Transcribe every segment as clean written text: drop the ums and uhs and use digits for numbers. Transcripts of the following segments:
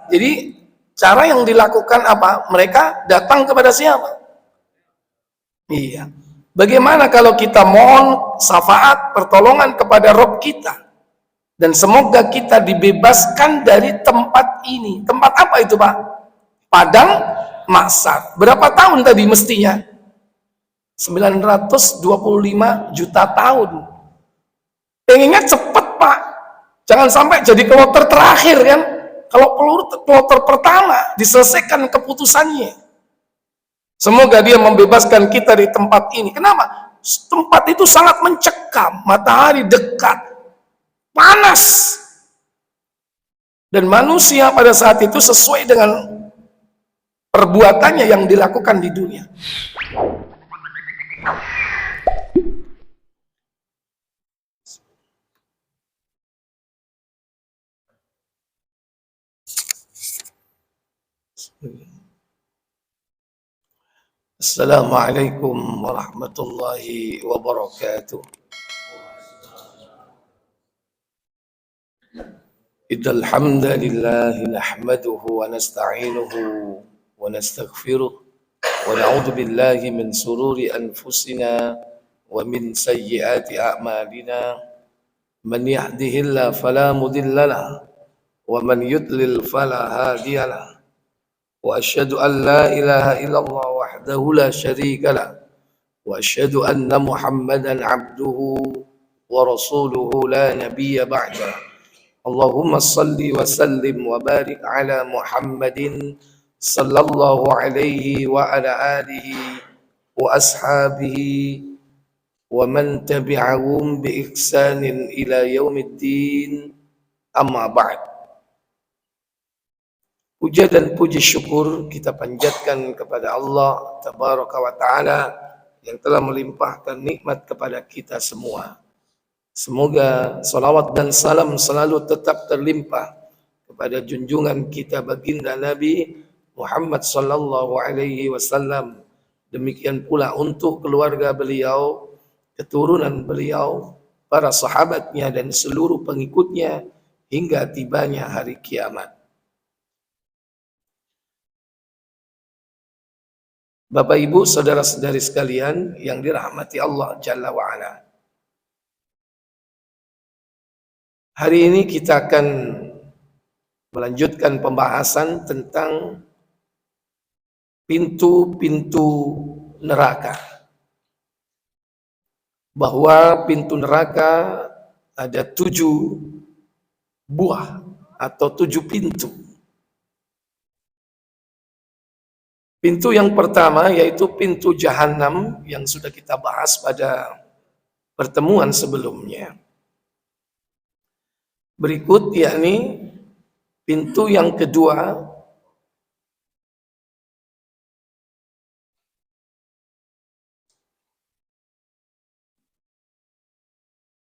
Jadi cara yang dilakukan apa? Mereka datang kepada siapa? Iya. Bagaimana kalau kita mohon syafaat, pertolongan kepada Rob kita? Dan semoga kita dibebaskan dari tempat ini. Tempat apa itu, Pak? Padang Mahsyar. Berapa tahun tadi mestinya? 925 juta tahun. Pengennya cepet, Pak. Jangan sampai jadi kloter terakhir kan. Kalau kloter pertama diselesaikan keputusannya. Semoga dia membebaskan kita di tempat ini. Kenapa? Tempat itu sangat mencekam, matahari dekat, panas. Dan manusia pada saat itu sesuai dengan perbuatannya yang dilakukan di dunia. Assalamualaikum warahmatullahi wabarakatuh. Innal hamdalillah nahmaduhu wa nasta'inuhu wa nastaghfiruh wa na'udzu billahi min sururi anfusina wa min sayyiati a'malina. Man yahdihillahu fala mudilla lahu wa man yudlil fala hadiya lahu. وأشهد أن لا إله إلا الله وحده لا شريك له وأشهد أن محمدا عبده ورسوله لا نبي بعده اللهم صل وسلم وبارك على محمد صلى الله عليه وعلى آله وأصحابه ومن تبعهم بإحسان إلى يوم الدين أما بعد. Puja dan puji syukur kita panjatkan kepada Allah Tabaraka wa Ta'ala yang telah melimpahkan nikmat kepada kita semua. Semoga salawat dan salam selalu tetap terlimpah kepada junjungan kita baginda Nabi Muhammad sallallahu alaihi wasallam. Demikian pula untuk keluarga beliau, keturunan beliau, para sahabatnya dan seluruh pengikutnya hingga tibanya hari kiamat. Bapak Ibu, saudara-saudari sekalian yang dirahmati Allah Jalla wa'ala. Hari ini kita akan melanjutkan pembahasan tentang pintu-pintu neraka. Bahwa pintu neraka ada 7 buah atau 7 pintu. Pintu yang pertama yaitu pintu Jahannam yang sudah kita bahas pada pertemuan sebelumnya. Berikut yakni pintu yang kedua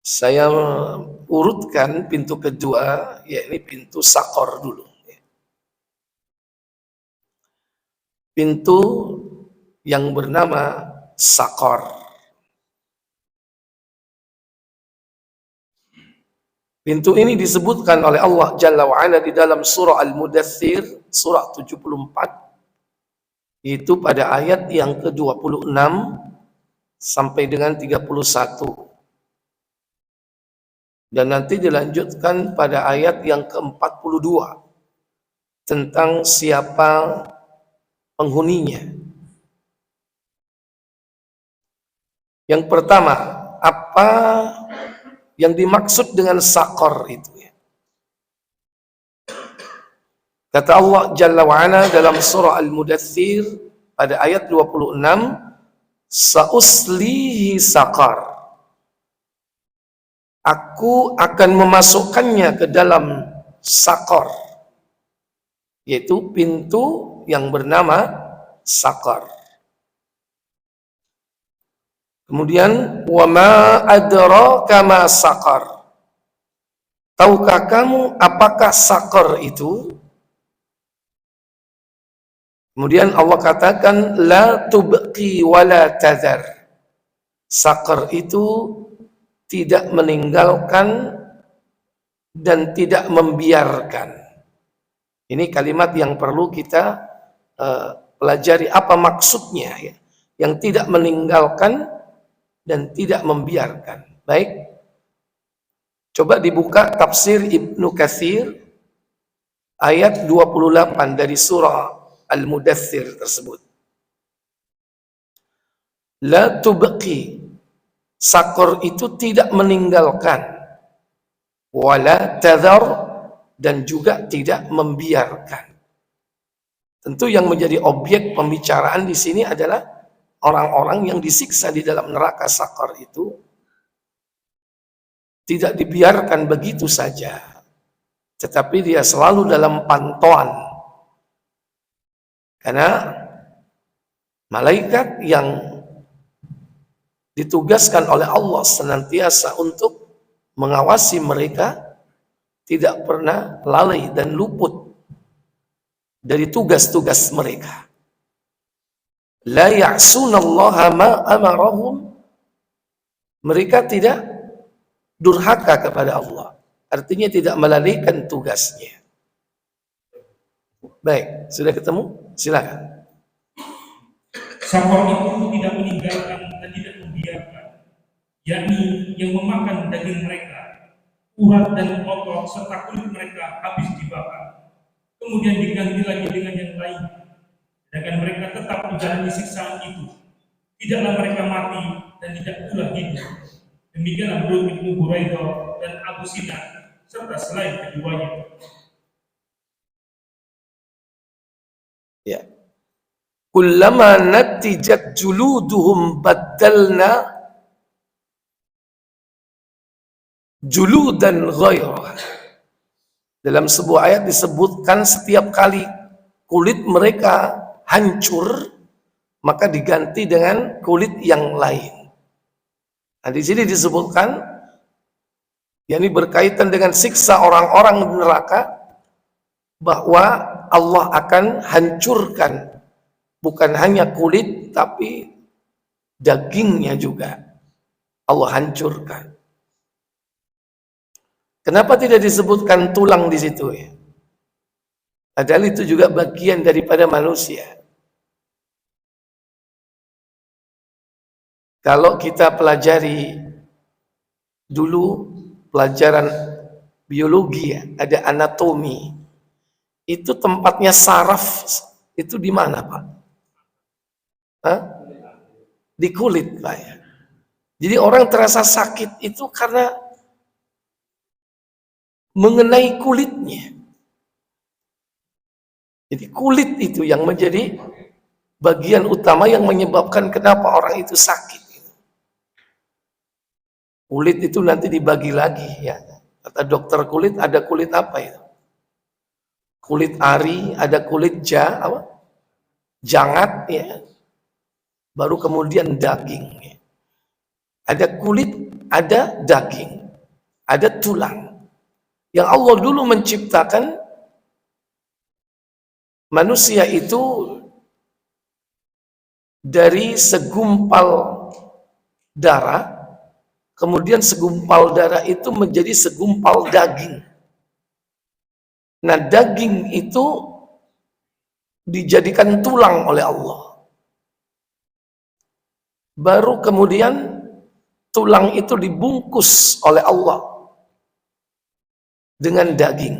saya urutkan pintu kedua yakni pintu Sakor dulu. Pintu yang bernama Sakor. Pintu ini disebutkan oleh Allah Jalla wa'ala di dalam surah Al-Mudaththir, surah 74, itu pada ayat yang ke-26 sampai dengan 31. Dan nanti dilanjutkan pada ayat yang ke-42 tentang siapa penghuninya. Yang pertama, apa yang dimaksud dengan Sakor itu? Kata Allah Jalla wa'ala dalam surah Al-Mudaththir pada ayat 26, Sa'uslihi Sakar. Aku akan memasukkannya ke dalam Sakor, yaitu pintu yang bernama Sakar. Kemudian wa ma adraka ma Sakar. Tahukah kamu apakah Sakar itu? Kemudian Allah katakan la tubqi wa la tadhar. Sakar itu tidak meninggalkan dan tidak membiarkan. Ini kalimat yang perlu kita pelajari apa maksudnya ya. Yang tidak meninggalkan dan tidak membiarkan. Baik. Coba dibuka tafsir Ibnu Katsir ayat 28 dari surah Al-Mudaththir tersebut. La tubqi, sakor itu tidak meninggalkan, wala tadhar, dan juga tidak membiarkan. Tentu yang menjadi objek pembicaraan di sini adalah orang-orang yang disiksa di dalam neraka sakor itu tidak dibiarkan begitu saja, tetapi dia selalu dalam pantauan. Karena malaikat yang ditugaskan oleh Allah senantiasa untuk mengawasi mereka tidak pernah lalai dan luput dari tugas-tugas mereka. La ya'sunallaha ma amarahum, mereka tidak durhaka kepada Allah, artinya tidak melalaikan tugasnya. Baik, sudah ketemu? Silakan. Sakor itu tidak meninggalkan dan tidak membiarkan, yakni yang memakan daging mereka, urat dan otot serta kulit mereka habis dibakar, kemudian diganti lagi dengan yang lain, sedangkan mereka tetap menjalani siksaan itu. Tidaklah mereka mati dan tidak pula hidup. Demikianlah menurut Ibnu Buraidah dan Abu Sinan serta selain keduanya. Ya. Kullama natijat juluduhum baddalna juludan ghairah. Dalam sebuah ayat disebutkan setiap kali kulit mereka hancur, maka diganti dengan kulit yang lain. Nah, di sini disebutkan, yakni berkaitan dengan siksa orang-orang neraka, bahwa Allah akan hancurkan bukan hanya kulit, tapi dagingnya juga Allah hancurkan. Kenapa tidak disebutkan tulang di situ ya? Padahal itu juga bagian daripada manusia. Kalau kita pelajari dulu pelajaran biologi ya, ada anatomi. Itu tempatnya saraf itu di mana, Pak? Hah? Di kulit, Pak ya. Jadi orang terasa sakit itu karena mengenai kulitnya. Jadi kulit itu yang menjadi bagian utama yang menyebabkan kenapa orang itu sakit. Kulit itu nanti dibagi lagi ya. Kata dokter kulit, ada kulit apa itu? Kulit ari, ada kulit jangat ya. Baru kemudian daging ya. Ada kulit, ada daging, ada tulang. Yang Allah dulu menciptakan manusia itu dari segumpal darah, kemudian segumpal darah itu menjadi segumpal daging. Nah, daging itu dijadikan tulang oleh Allah. Baru kemudian tulang itu dibungkus oleh Allah dengan daging.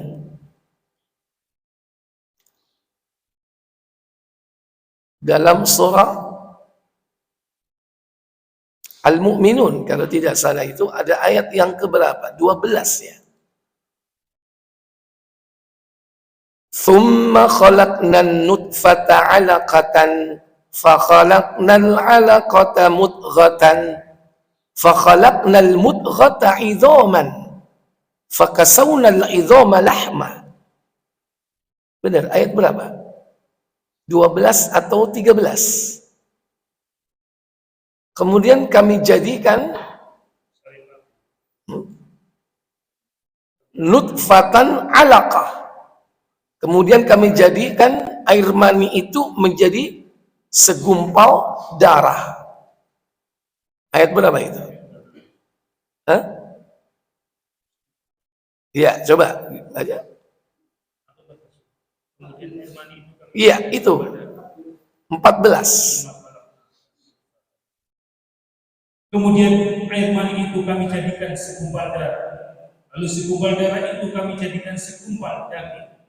Dalam surah Al-Mu'minun, kalau tidak salah itu ada ayat yang keberapa? 12 ya. Thumma khalaqnan nutfata 'alaqatan fa khalaqnal 'alaqata mudghatan fa khalaqnal mudghata 'idhaman fa kasawnal 'idhama lahma. Benar, ayat berapa? 12 atau 13? Kemudian kami jadikan nutfatan 'alaqah. Kemudian kami jadikan air mani itu menjadi segumpal darah. Ayat berapa itu? Hah? Ya, coba aja. Iya, itu 14. Kemudian air mani itu kami jadikan segumpal darah. Lalu segumpal darah itu kami jadikan segumpal daging.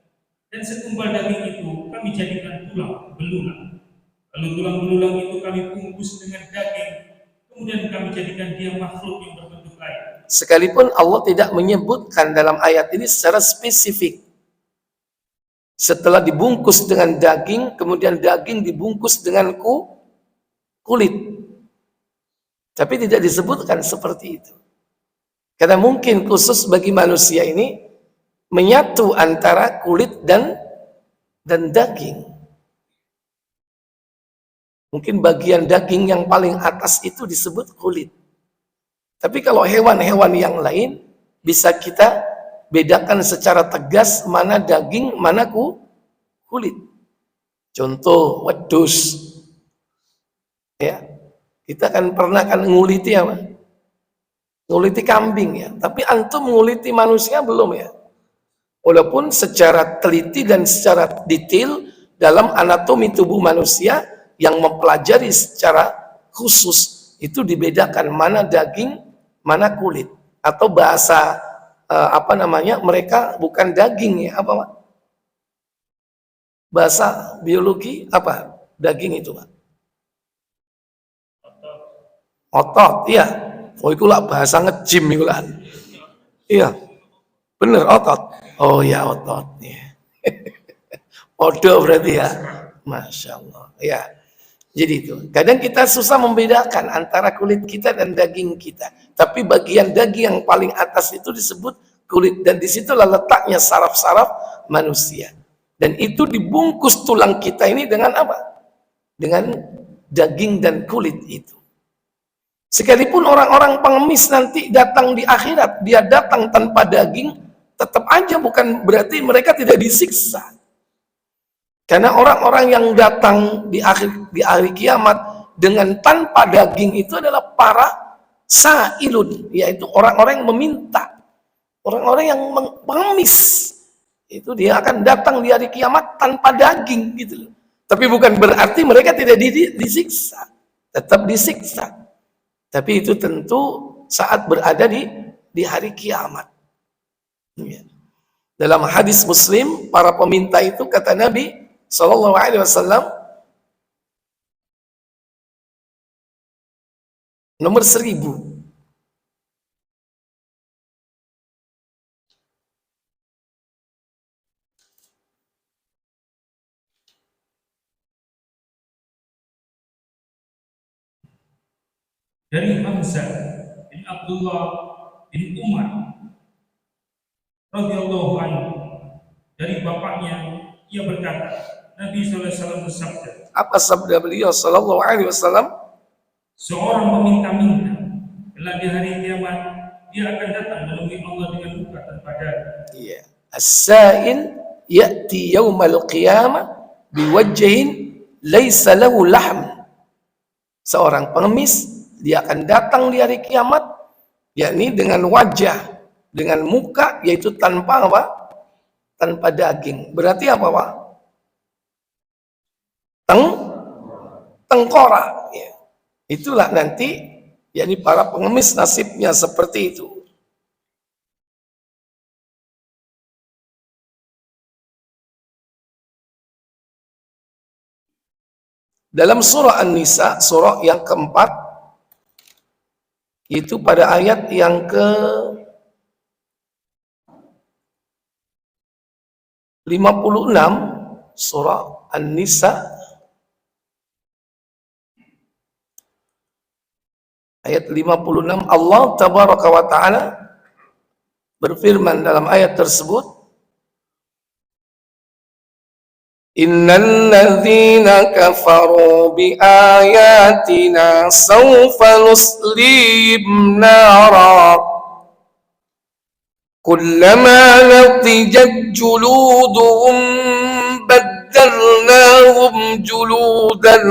Dan segumpal daging itu kami jadikan tulang belulang. Lalu tulang belulang itu kami bungkus dengan daging. Kemudian kami jadikan dia makhluk yang berbentuk air. Sekalipun Allah tidak menyebutkan dalam ayat ini secara spesifik. Setelah dibungkus dengan daging, kemudian daging dibungkus dengan kulit. Tapi tidak disebutkan seperti itu. Karena mungkin khusus bagi manusia ini menyatu antara kulit dan daging. Mungkin bagian daging yang paling atas itu disebut kulit. Tapi kalau hewan-hewan yang lain bisa kita bedakan secara tegas mana daging, mana kulit. Contoh wedus. Ya. Kita kan pernah nguliti apa? Nguliti kambing ya. Tapi antum nguliti manusia belum ya? Walaupun secara teliti dan secara detail dalam anatomi tubuh manusia yang mempelajari secara khusus itu dibedakan mana daging, mana kulit. Atau bahasa mereka bukan daging ya, apa Pak? Bahasa biologi apa? Daging itu Pak? Otot, iya. Oh itu lah bahasa nge-gym itu lah. Iya, bener otot. Oh ya otot. Ya. Odo berarti ya. Masya Allah. Ya. Jadi itu. Kadang kita susah membedakan antara kulit kita dan daging kita. Tapi bagian daging yang paling atas itu disebut kulit. Dan disitulah letaknya saraf-saraf manusia. Dan itu dibungkus tulang kita ini dengan apa? Dengan daging dan kulit itu. Sekalipun orang-orang pengemis nanti datang di akhirat, dia datang tanpa daging, tetap aja bukan berarti mereka tidak disiksa. Karena orang-orang yang datang di hari kiamat dengan tanpa daging itu adalah para sa'ilun, yaitu orang-orang yang meminta, orang-orang yang pengemis. Itu dia akan datang di hari kiamat tanpa daging gitu. Tapi bukan berarti mereka tidak disiksa, tetap disiksa. Tapi itu tentu saat berada di hari kiamat. Dalam hadis Muslim, para peminta itu kata Nabi Sallallahu Alaihi Wasallam nomor 1000. Dari Hamzah bin Abdullah bin Umar radhiyallahu anhu, dari bapaknya ia berkata, Nabi SAW bersabda. Apa sabda beliau Sallallahu Alaihi Wasallam? Seorang meminta-minta, kelak di hari kiamat dia akan datang menemui Allah dengan muka tanpa daging. Iya. As-sa'il ya'ti yaumal qiyamah biwajhin laisa lahu lahm. Seorang pengemis dia akan datang di hari kiamat, yakni dengan wajah, dengan muka, yaitu tanpa apa? Tanpa daging. Berarti apa Pak? Tengkorak. Ya. Itulah nanti, yakni para pengemis nasibnya seperti itu. Dalam surah An-Nisa, surah yang keempat, itu pada ayat yang ke 56 surah An-Nisa ayat 56, Allah tabaraka wa ta'ala berfirman dalam ayat tersebut, Innal ladzina kafaru bi ayatina sawfa nuslihim nara kullama natijat juluduhum baddalnahum juludan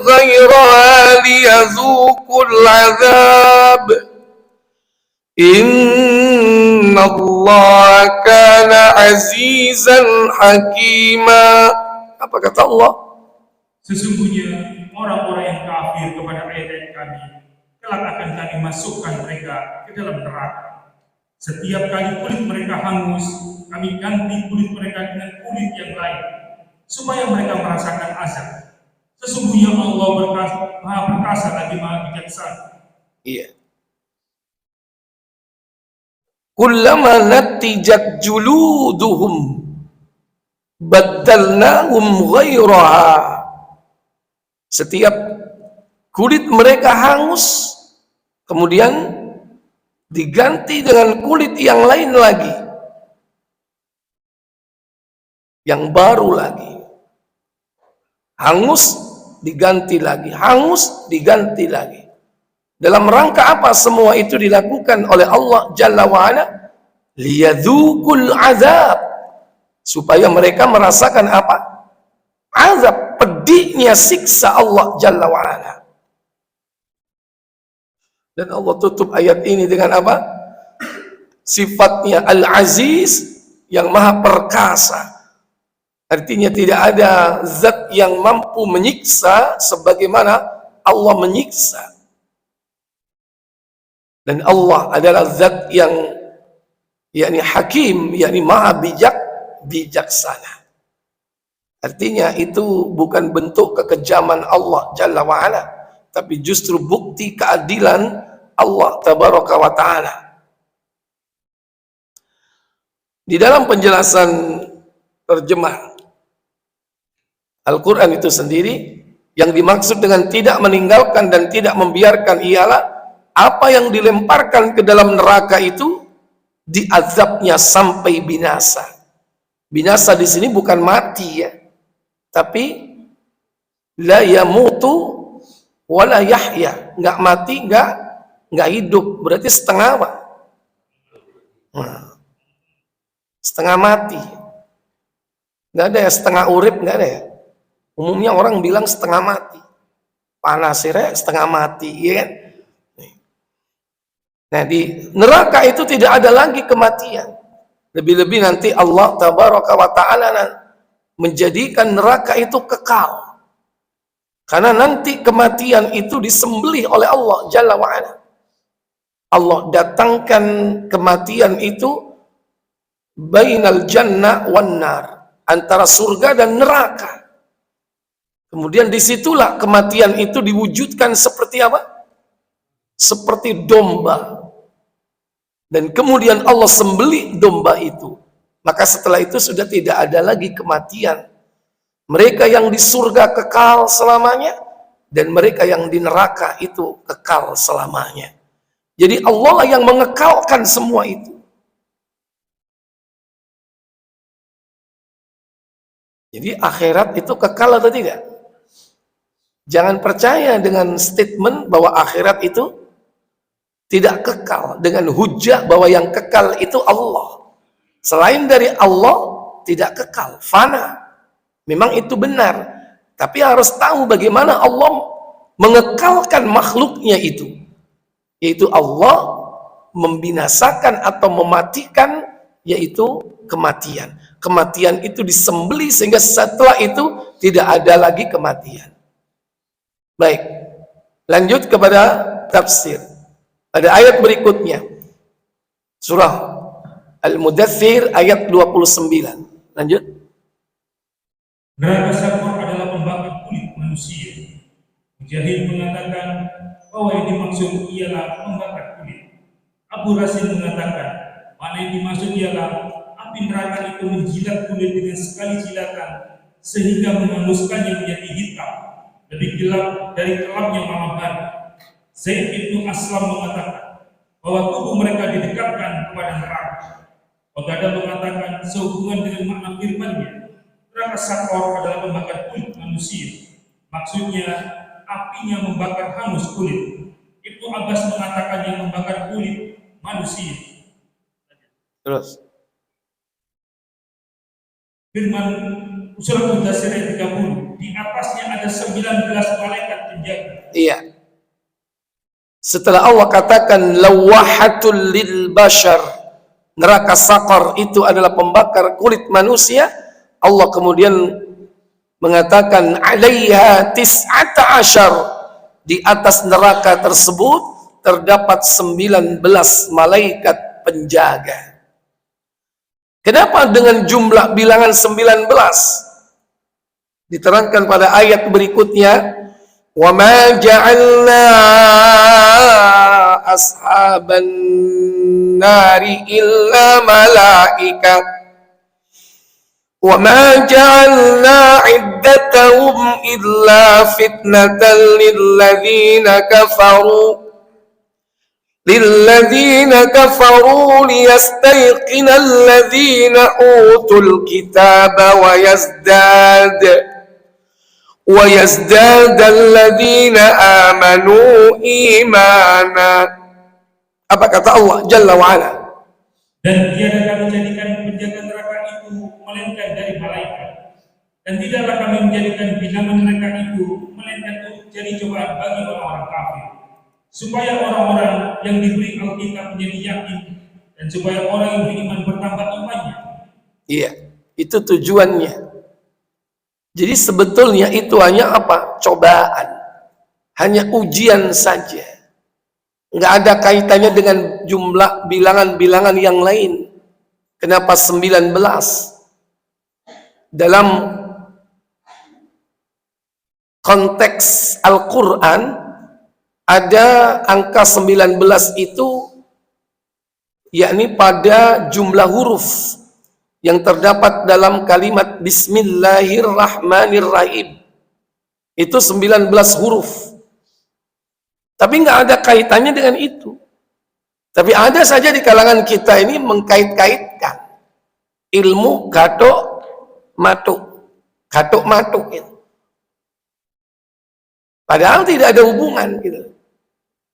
ghayraha liyadhuqul 'adzab Inna Allah kana azizan hakima. Apa kata Allah? Sesungguhnya orang-orang yang kafir kepada ayat-ayat kami, kelak akan kami masukkan mereka ke dalam neraka. Setiap kali kulit mereka hangus, kami ganti kulit mereka dengan kulit yang lain, supaya mereka merasakan azab. Sesungguhnya Allah maha perkasa lagi maha bijaksana. Iya. Kullama natijat juluduhum baddalnahum ghairaha. Setiap kulit mereka hangus, kemudian diganti dengan kulit yang lain lagi, yang baru lagi. Hangus diganti lagi, hangus diganti lagi. Dalam rangka apa semua itu dilakukan oleh Allah Jalla wa'ala? Liyadhukul azab, supaya mereka merasakan apa? Azab, pedihnya siksa Allah Jalla wa'ala. Dan Allah tutup ayat ini dengan apa? Sifatnya Al-Aziz, yang maha perkasa. Artinya tidak ada zat yang mampu menyiksa sebagaimana Allah menyiksa. Dan Allah adalah zat yang yakni hakim, yakni maha bijaksana. Artinya itu bukan bentuk kekejaman Allah Jalla wa'ala, tapi justru bukti keadilan Allah Tabaraka wa Ta'ala. Di dalam penjelasan terjemah Al-Quran itu sendiri, yang dimaksud dengan tidak meninggalkan dan tidak membiarkan ialah apa yang dilemparkan ke dalam neraka itu diazabnya sampai binasa. Binasa di sini bukan mati ya, tapi la yamutu wala yahya, nggak mati, nggak hidup, berarti setengah apa? Setengah mati. Nggak ada ya setengah urip, nggak ada ya. Umumnya orang bilang setengah mati, panas ya, setengah mati, ya kan? Nah, di neraka itu tidak ada lagi kematian. Lebih-lebih nanti Allah Tabaraka wa Ta'ala menjadikan neraka itu kekal. Karena nanti kematian itu disembelih oleh Allah Jalla wa'ala. Allah datangkan kematian itu bainal jannah wan nar, antara surga dan neraka. Kemudian disitulah kematian itu diwujudkan seperti apa? Seperti domba. Dan kemudian Allah sembelih domba itu. Maka setelah itu sudah tidak ada lagi kematian. Mereka yang di surga kekal selamanya, dan mereka yang di neraka itu kekal selamanya. Jadi Allah lah yang mengekalkan semua itu. Jadi akhirat itu kekal atau tidak? Jangan percaya dengan statement bahwa akhirat itu tidak kekal, dengan hujah bahwa yang kekal itu Allah. Selain dari Allah tidak kekal, fana. Memang itu benar, tapi harus tahu bagaimana Allah mengekalkan makhluknya itu, yaitu Allah membinasakan atau mematikan, yaitu kematian. Kematian itu disembelih sehingga setelah itu tidak ada lagi kematian. Baik, lanjut kepada tafsir. Pada ayat berikutnya, surah Al-Mudaththir ayat 29. Lanjut. Neraka Sakor adalah pembakar kulit manusia. Mujahid mengatakan bahwa yang dimaksud ialah membakar kulit. Abu Rasim mengatakan mana yang dimaksud ialah api neraka itu menjilat kulit dengan sekali jilatan sehingga menghanguskannya menjadi hitam, lebih gelap dari kelamnya malam hari. Zaid bin Aslam mengatakan bahwa tubuh mereka didekatkan kepada neraka. Qatadah mengatakan sehubungan dengan makna firman-Nya, neraka Sakor adalah pembakar kulit manusia. Maksudnya apinya membakar hangus kulit. Ibnu Abbas mengatakan yang membakar kulit manusia. Terus. Firman Surah Mudaththir ayat 30, di atasnya ada 19 malaikat penjaga. Iya. Setelah Allah katakan lawahatul lil bashar, neraka sakar itu adalah pembakar kulit manusia, Allah kemudian mengatakan alaiha tis'ata asyar, di atas neraka tersebut terdapat 19 malaikat penjaga. Kenapa dengan jumlah bilangan 19? Diterangkan pada ayat berikutnya, wa ma ja'alna ashaban nari illa malaika wa ma ja'alna iddatahum illa fitnatan للذين كفروا ليستيقن الذين أوتوا الكتاب ويزداد الذين آمنوا إيمانا. Apa kata Allah Jalla wa'ala? Dan tiada kami jadikan penjaga neraka itu melainkan dari malaikat, dan tidaklah kami menjadikan bilangan mereka itu melainkan untuk jadi cobaan bagi orang-orang kafir, supaya orang-orang yang diberi Alkitab menjadi yakin, dan supaya orang yang beriman bertambah imannya. Iya, itu tujuannya. Jadi sebetulnya itu hanya apa? Cobaan, hanya ujian saja. Nggak ada kaitannya dengan jumlah bilangan-bilangan yang lain. Kenapa 19? Dalam konteks Al-Quran ada angka 19 itu yakni pada jumlah huruf yang terdapat dalam kalimat Bismillahirrahmanirrahim. Itu 19 huruf. Tapi nggak ada kaitannya dengan itu. Tapi ada saja di kalangan kita ini mengkait-kaitkan ilmu gatok matuk itu. Padahal tidak ada hubungan gitu.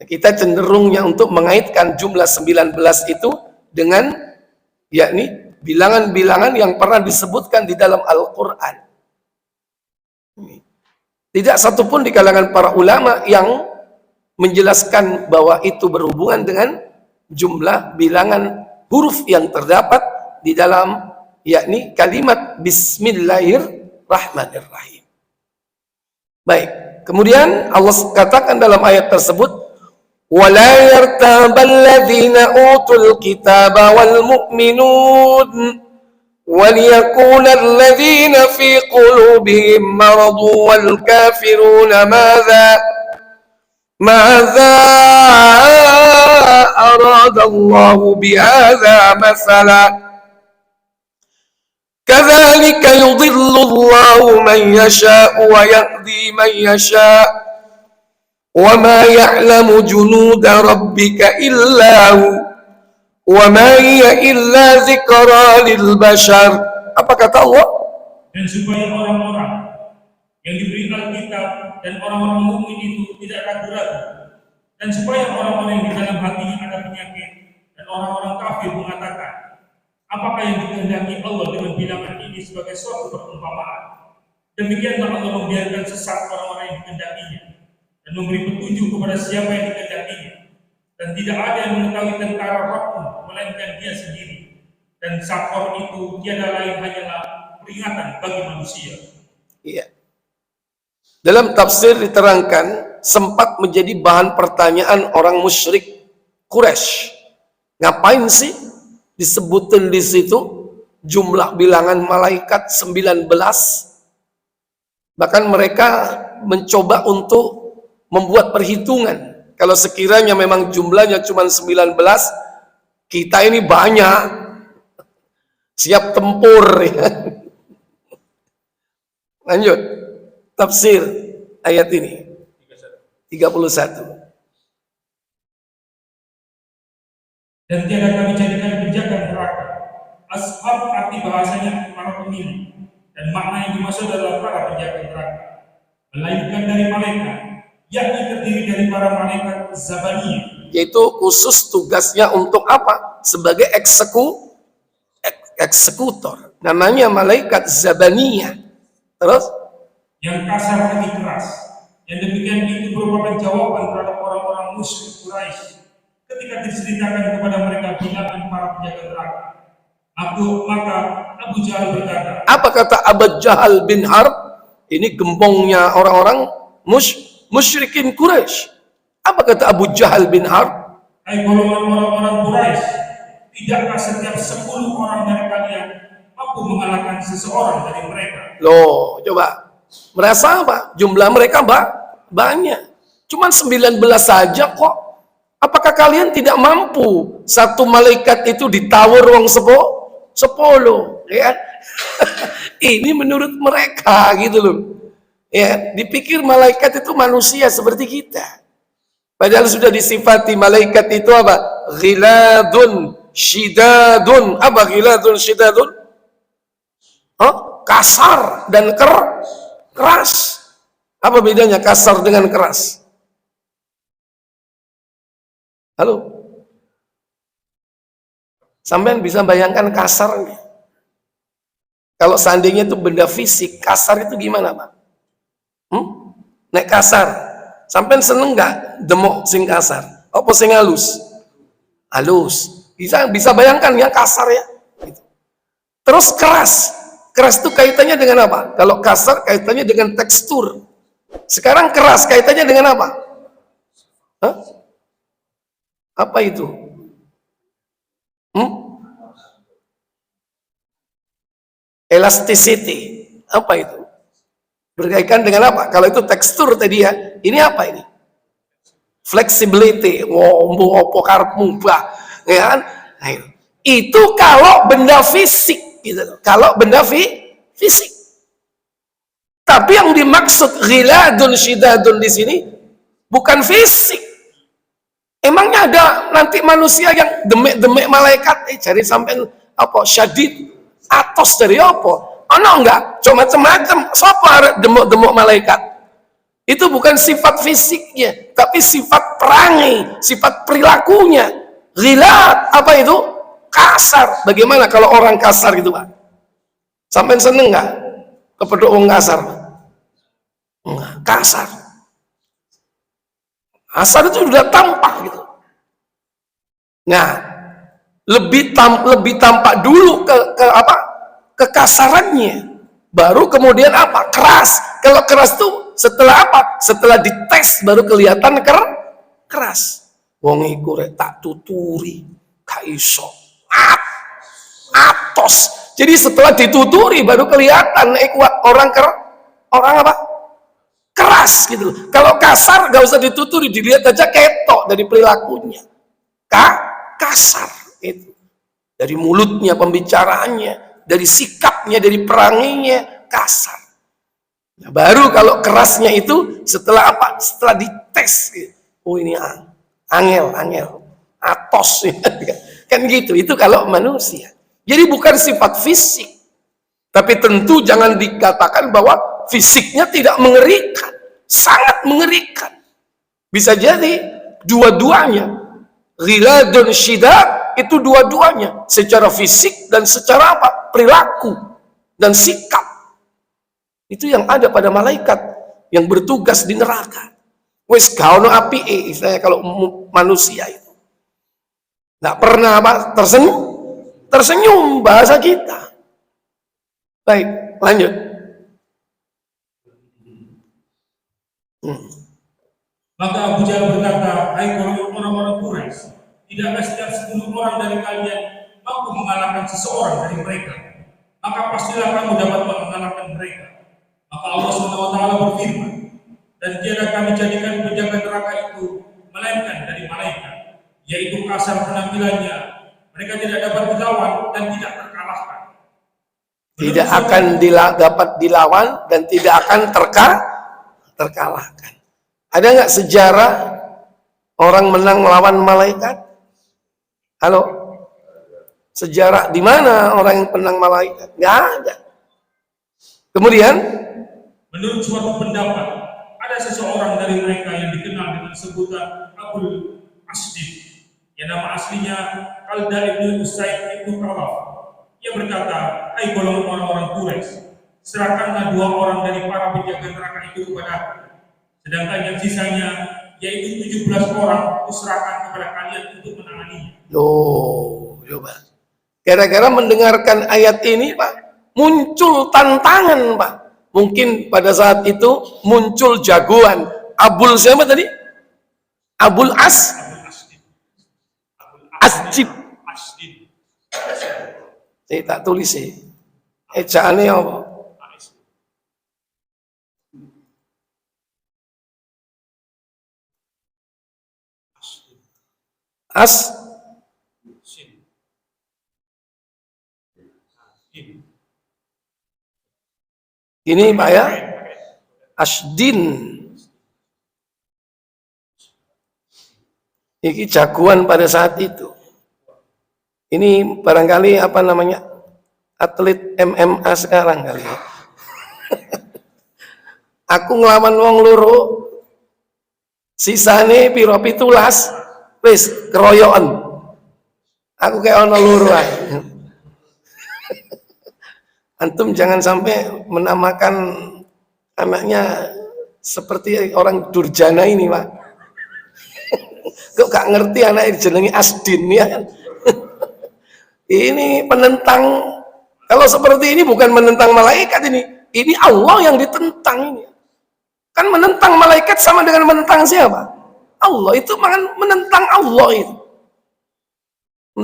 Kita cenderungnya untuk mengaitkan jumlah 19 itu dengan yakni bilangan-bilangan yang pernah disebutkan di dalam Al-Quran. Tidak satupun di kalangan para ulama yang menjelaskan bahwa itu berhubungan dengan jumlah bilangan huruf yang terdapat di dalam yakni kalimat Bismillahirrahmanirrahim. Baik, kemudian Allah katakan dalam ayat tersebut, وَلَا يَرْتَابَ الَّذِينَ أُوتُوا الْكِتَابَ وَالْمُؤْمِنُونَ وَلِيَقُولَ الَّذِينَ فِي قُلُوبِهِمْ مَرَضٌ وَالْكَافِرُونَ ماذا أراد الله بهذا مثلا كذلك يضل الله من يشاء ويهدي من يشاء وما يعلم جنود ربك إلا هو وما هي إلا ذكرى للبشر. Apa kata Allah? Dan supaya orang-orang yang diberi Alkitab dan orang-orang mukmin itu tidak ragu-ragu, dan supaya orang-orang yang di dalam hatinya ada penyakit dan orang-orang kafir mengatakan, apakah yang dikehendaki Allah dengan bilangan ini sebagai suatu perumpamaan? Demikianlah Allah membiarkan sesat orang-orang yang dikehendakinya dan memberi petunjuk kepada siapa yang dikehendakinya. Dan tidak ada yang mengetahui tentara Rabb melainkan Dia sendiri. Dan sakor itu tiada lain hanyalah peringatan bagi manusia. Iya. Dalam tafsir diterangkan sempat menjadi bahan pertanyaan orang musyrik Quraisy. Ngapain sih disebutin di situ jumlah bilangan malaikat 19? Bahkan mereka mencoba untuk membuat perhitungan. Kalau sekiranya memang jumlahnya cuma 19, kita ini banyak, siap tempur. Ya. Lanjut, tafsir ayat ini 31. Dan tiada kami jadikan penjaga neraka. Ashab arti bahasanya para pemilih, dan makna yang dimaksud adalah para penjaga neraka, melainkan dari malaikat, yakni terdiri dari para malaikat Zabaniyah, yaitu khusus tugasnya untuk apa? Sebagai eksekutor. Namanya malaikat Zabaniyah. Terus? Yang kasar hati keras. Yang demikian itu merupakan jawaban terhadap orang-orang orang-orang musyrik Quraisy ketika diceritakan kepada mereka bilangan para penjaga neraka. Maka Abu Jahal berkata, apa kata Abu Jahal bin Harb? Ini gembongnya orang-orang musyrikin Quraisy. Apa kata Abu Jahal bin Harb? hai golongan orang-orang Quraisy, tidakkah setiap 10 orang dari kalian mampu mengalahkan seseorang dari mereka? Loh, coba. Merasa apa? Jumlah mereka banyak. Cuman 19 saja kok. Apakah kalian tidak mampu satu malaikat itu ditawar wong 10? Ya. Ini menurut mereka gitu loh. Ya, dipikir malaikat itu manusia seperti kita. Padahal sudah disifati malaikat itu apa? Ghiladun syidadun. Apa ghiladun syidadun? Kasar dan keras. Apa bedanya kasar dengan keras? Halo? Sampean bisa bayangkan kasar? Kalau seandainya itu benda fisik, kasar itu gimana, Pak? Nek kasar. Sampean seneng nggak demok sing kasar? Apa sing halus? Halus. Bisa bayangkan ya kasar ya. Gitu. Terus keras. Keras itu kaitannya dengan apa? Kalau kasar kaitannya dengan tekstur. Sekarang keras kaitannya dengan apa? Hah? Apa itu? Elasticity. Apa itu? Berkaitan dengan apa? Kalau itu tekstur tadi ya, ini apa ini? Flexibility. Wow, opo karepmu bah, ya kan? Nah, itu kalau benda fisik gitu. Kalau benda fisik. Tapi yang dimaksud ghiladun syidadun di sini bukan fisik. Emangnya ada nanti manusia yang demek-demek malaikat? Cari sampai apa? Syadid atos dari apa? Enggak, cuma macam-macam. Siapa arep demuk-demuk malaikat? Itu bukan sifat fisiknya, tapi sifat perangai, sifat perilakunya. Ghilad, apa itu? Kasar. Bagaimana kalau orang kasar gitu, Pak? Sampai seneng nggak kepedok orang kasar? Enggak, kasar. Kasar itu sudah tampak gitu. Nah, lebih tampak dulu ke apa? Kekasarannya, baru kemudian apa? Keras. Kalau keras tuh setelah apa? Setelah dites baru kelihatan keras. Wong iku rek tak tuturi, gak iso. Atos. Jadi setelah dituturi baru kelihatan orang apa? Keras gitu. Kalau kasar gak usah dituturi, dilihat aja ketok dari perilakunya. Kasar itu. Dari mulutnya, pembicaraannya, dari sikapnya, dari peranginya, kasar. Nah, baru kalau kerasnya itu setelah apa? Setelah dites. Oh ini angel, atos. Kan gitu, itu kalau manusia. Jadi bukan sifat fisik. Tapi tentu jangan dikatakan bahwa fisiknya tidak mengerikan. Sangat mengerikan. Bisa jadi dua-duanya. Ghiladun syidad itu dua-duanya. Secara fisik dan secara apa? Perilaku dan sikap. Itu yang ada pada malaikat yang bertugas di neraka. Wes gaono api istilahnya kalau manusia itu. Nggak pernah apa? Tersenyum bahasa kita. Baik, lanjut. Maka Abu Jahal berkata, hai orang-orang Quraisy, tidakkah setiap 10 orang dari kalian mampu mengalahkan seseorang dari mereka? Maka pastilah kamu dapat mengalahkan mereka. Maka Allah SWT berfirman, dan tiada kami jadikan penjaga neraka itu melainkan dari malaikat, yaitu kasar penampilannya, mereka tidak dapat dilawan dan tidak terkalahkan. Tidak akan dapat dilawan dan tidak akan terkalahkan. Ada nggak sejarah orang menang melawan malaikat? Halo? Sejarah di mana orang yang menang malaikat? Nggak ada. Kemudian menurut suatu pendapat, ada seseorang dari mereka yang dikenal dengan sebutan Abul Asdid, yang nama aslinya Qalda ibn Usaid ibn Khalaf. Ia berkata, hai golongan orang-orang Quraisy, serahkanlah 2 orang dari para penjaga neraka itu kepada aku. Sedangkan yang sisanya yaitu 17 orang kuserahkan kepada kalian untuk menanganinya. Loh, coba. Gara-gara mendengarkan ayat ini, Pak, muncul tantangan, Pak. Mungkin pada saat itu muncul jagoan. Abul siapa tadi? Abul Asjib. Saya tak tulis sih. Ejaannya apa? Ini Pak ya, Asdin. Ini jagoan pada saat itu. Ini barangkali apa namanya, atlet MMA sekarang kali ya. Aku ngelawan wong loro, sisane piro pitulas, wis keroyokan. Aku kayak ono loro ae. Antum jangan sampai menamakan anaknya seperti orang durjana ini, Pak. Kok gak ngerti anak jenenge Asdin ya kan? Ini penentang. Kalau seperti ini bukan menentang malaikat ini Allah yang ditentang ini. Kan menentang malaikat sama dengan menentang siapa? Allah. Itu menentang Allah itu.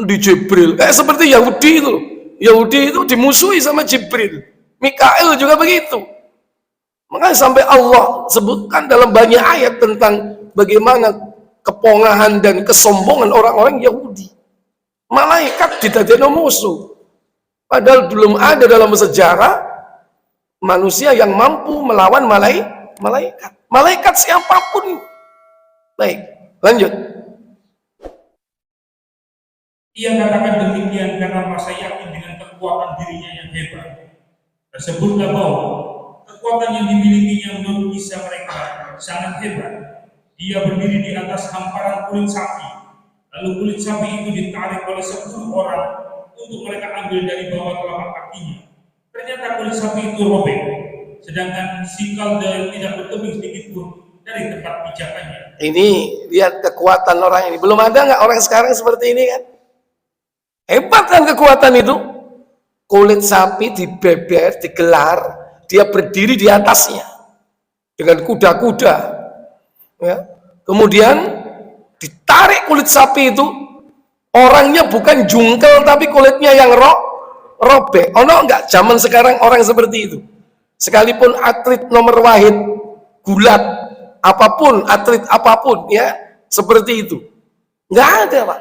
Di Jibril, kayak seperti Yahudi itu. Yahudi itu dimusuhi sama Jibril. Mikael juga begitu. Makanya sampai Allah sebutkan dalam banyak ayat tentang bagaimana kepongahan dan kesombongan orang-orang Yahudi. Malaikat didadekno musuh. Padahal belum ada dalam sejarah manusia yang mampu melawan malaikat. Malaikat siapapun. Baik, lanjut. Ia katakan demikian karena merasa yakin dengan kekuatan dirinya yang hebat. Tersebutlah bahwa kekuatan yang dimilikinya menurut kisah mereka sangat hebat. Dia berdiri di atas hamparan kulit sapi. Lalu kulit sapi itu ditarik oleh 10 orang untuk mereka ambil dari bawah telapak kakinya. Ternyata kulit sapi itu robek, sedangkan si kalda tidak berteping sedikit pun dari tempat pijakannya. Ini lihat kekuatan orang ini. Belum ada nggak orang sekarang seperti ini kan? Hebat kan kekuatan itu. Kulit sapi dibeber, digelar, dia berdiri di atasnya dengan kuda-kuda. Ya. Kemudian ditarik kulit sapi itu, orangnya bukan jungkel tapi kulitnya yang robek. Ono enggak zaman sekarang orang seperti itu? Sekalipun atlet nomor wahid, gulat, apapun, atlet apapun ya, seperti itu. Enggak ada, Pak.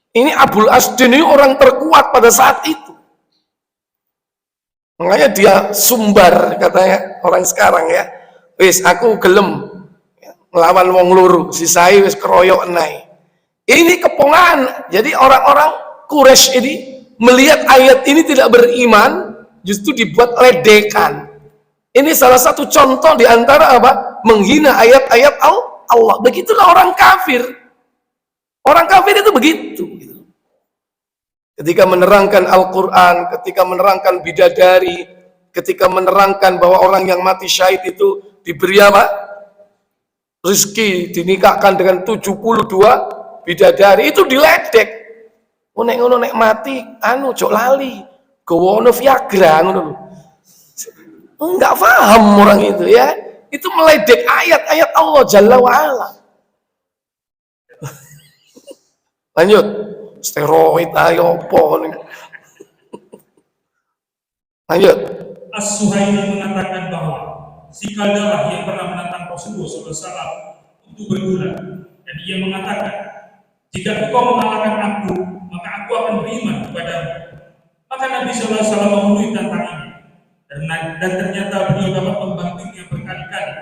Ini Abul Asdin ini orang terkuat pada saat itu. Makanya dia sumbar katanya orang sekarang ya. Wis aku gelem melawan wong loro, sisai wis keroyok enai. Ini kepongahan. Jadi orang-orang Quraisy ini melihat ayat ini tidak beriman, justru dibuat ledekan. Ini salah satu contoh di antara apa? Menghina ayat-ayat Allah. Begitulah orang kafir. Orang kafir itu begitu. Ketika menerangkan Al-Quran, ketika menerangkan bidadari, ketika menerangkan bahwa orang yang mati syahid itu diberi apa? Rizki, dinikahkan dengan 72 bidadari, itu diledek. Ngono nek mati, cok lali, gowono Viagra, ngono. Enggak paham orang itu ya. Itu meledek ayat-ayat Allah Jalla wa'ala. Lanjut. Steroid ayo apa nih. Lanjut. As-Suhaili mengatakan bahwa si kaldalah yang pernah menantang Rasulullah SAW untuk bergulat, dan ia mengatakan, jika engkau mengalahkan aku, maka aku akan beriman kepadamu. Maka Nabi SAW memenuhi tantangannya, dan ternyata beliau dapat membantunya berkali-kali.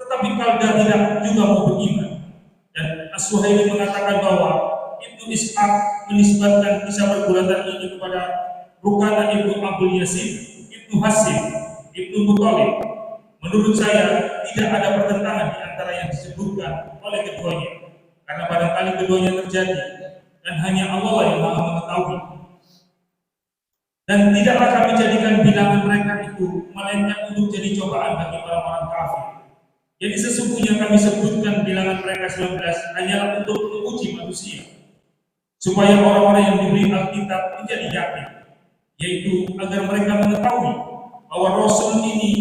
Tetapi Kalda tidak juga mau beriman. Dan As-Suhaili mengatakan bahwa Ibnu Ishaq menisbatkan kisah pergulatan ini kepada Rukana Ibnu Abdul Yasin, Ibnu Hasim, Ibnu Muthalib. Menurut saya tidak ada pertentangan di antara yang disebutkan oleh keduanya, karena barangkali keduanya terjadi dan hanya Allah yang Maha mengetahui. Dan tidaklah kami jadikan bilangan mereka itu melainkan untuk jadi cobaan bagi orang-orang kafir. Jadi sesungguhnya kami sebutkan bilangan mereka 19 hanyalah untuk menguji manusia, supaya orang-orang yang diberi Alkitab menjadi yakin, yaitu agar mereka mengetahui bahwa Rasul ini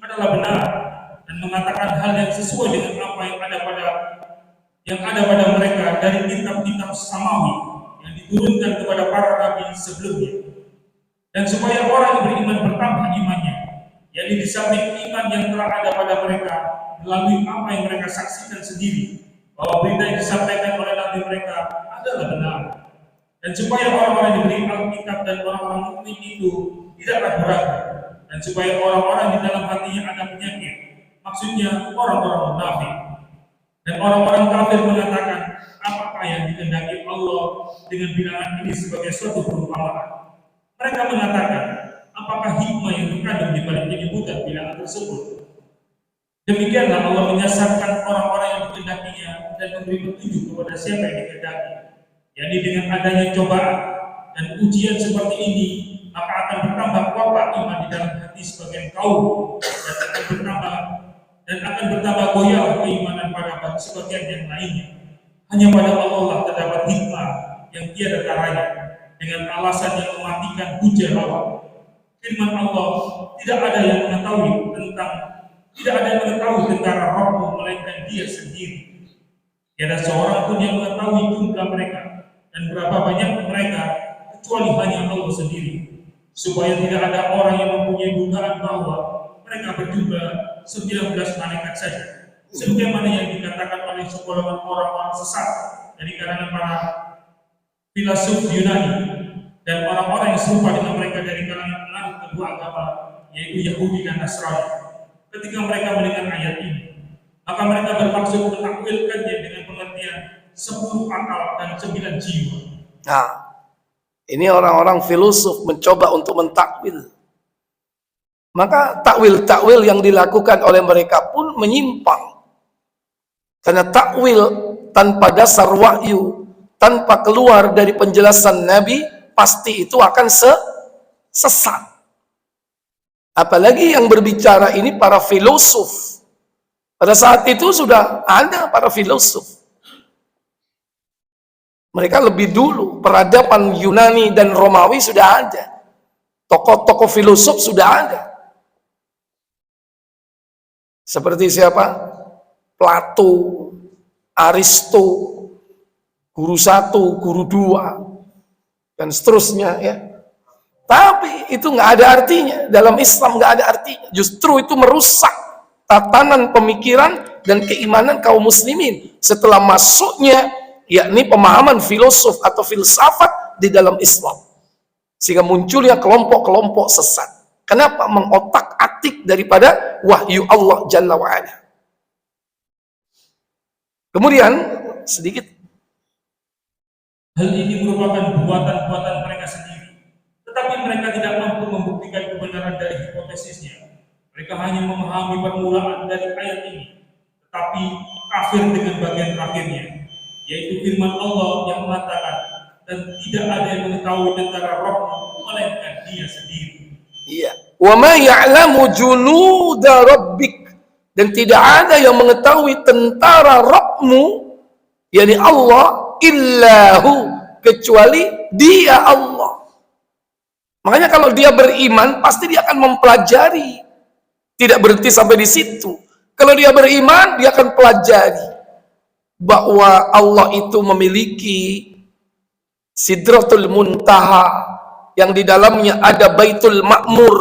adalah benar dan mengatakan hal yang sesuai dengan apa yang ada pada mereka dari kitab-kitab samawi yang diturunkan kepada para nabi sebelumnya, dan supaya orang yang beriman bertambah imannya, yakni di samping iman yang telah ada pada mereka melalui apa yang mereka saksikan sendiri bahwa berita yang disampaikan oleh nabi mereka adalah benar, dan supaya orang-orang yang diberi Alkitab dan orang-orang mukmin itu tidak ragu-ragu, dan supaya orang-orang di dalam hatinya ada penyakit, maksudnya orang-orang munafik dan orang-orang kafir mengatakan, apakah yang dikehendaki Allah dengan bilangan ini sebagai suatu perumpamaan? Mereka mengatakan, apakah hikmah yang terkandung di balik penyebutan bilangan tersebut? Demikianlah Allah menyesatkan orang-orang yang dikehendakinya dan memberi petunjuk kepada siapa yang dikehendaki, yakni dengan adanya cobaan dan ujian seperti ini, maka akan bertambah kuat iman di dalam hati sebagian kaum dan akan bertambah goyah keimanan pada sebagian yang lainnya. Hanya pada Allah lah terdapat hikmah yang tiada taranya, dengan alasan yang mematikan hujah lawan. Firman Allah, tidak ada yang mengetahui tentang Rabbmu melainkan Dia sendiri. Tiada seorang pun yang mengetahui jumlah mereka dan berapa banyak mereka kecuali hanya Allah sendiri, supaya tidak ada orang yang mempunyai dugaan bahwa mereka berjumlah 19 malaikat saja, sebagaimana yang dikatakan oleh sekolahkan orang-orang sesat dari kalangan para filsuf Yunani dan orang-orang yang serupa dengan mereka dari kalangan penganut kedua agama, yaitu Yahudi dan Nasrani. Ketika mereka mendengar ayat ini, maka mereka bermaksud menakwilkannya dengan pengertian 10 akal dan 9 jiwa. Nah, ini orang-orang filosof mencoba untuk mentakwil. Maka takwil-takwil yang dilakukan oleh mereka pun menyimpang. Karena takwil tanpa dasar wahyu, tanpa keluar dari penjelasan Nabi, pasti itu akan sesat. Apalagi yang berbicara ini para filosof. Pada saat itu sudah ada para filosof. Mereka lebih dulu, peradaban Yunani dan Romawi sudah ada. Tokoh-tokoh filosof sudah ada. Seperti siapa? Plato, Aristo, guru 1, guru 2, dan seterusnya ya. Tapi itu nggak ada artinya. Dalam Islam nggak ada artinya. Justru itu merusak tatanan pemikiran dan keimanan kaum muslimin setelah masuknya yakni pemahaman filosof atau filsafat di dalam Islam. Sehingga munculnya kelompok-kelompok sesat. Kenapa? Mengotak-atik daripada wahyu Allah Jalla wa'ala. Kemudian sedikit, hal ini merupakan buatan-buatan mereka sendiri, tetapi mereka tidak mampu membuktikan kebenaran dari hipotesisnya. Mereka hanya memahami permulaan dari ayat ini, tetapi kafir dengan bagian terakhirnya, yaitu firman Allah yang mengatakan, dan tidak ada yang mengetahui tentara Rabbmu melainkan Dia sendiri. iya. Wa ma ya'lamu junuda rabbik, dan tidak ada yang mengetahui tentara Rabbmu, yakni Allah, illahu, kecuali Dia Allah. Makanya kalau dia beriman, pasti dia akan mempelajari. Tidak berhenti sampai di situ. Kalau dia beriman, dia akan pelajari bahwa Allah itu memiliki Sidratul Muntaha, yang di dalamnya ada Baitul Ma'mur,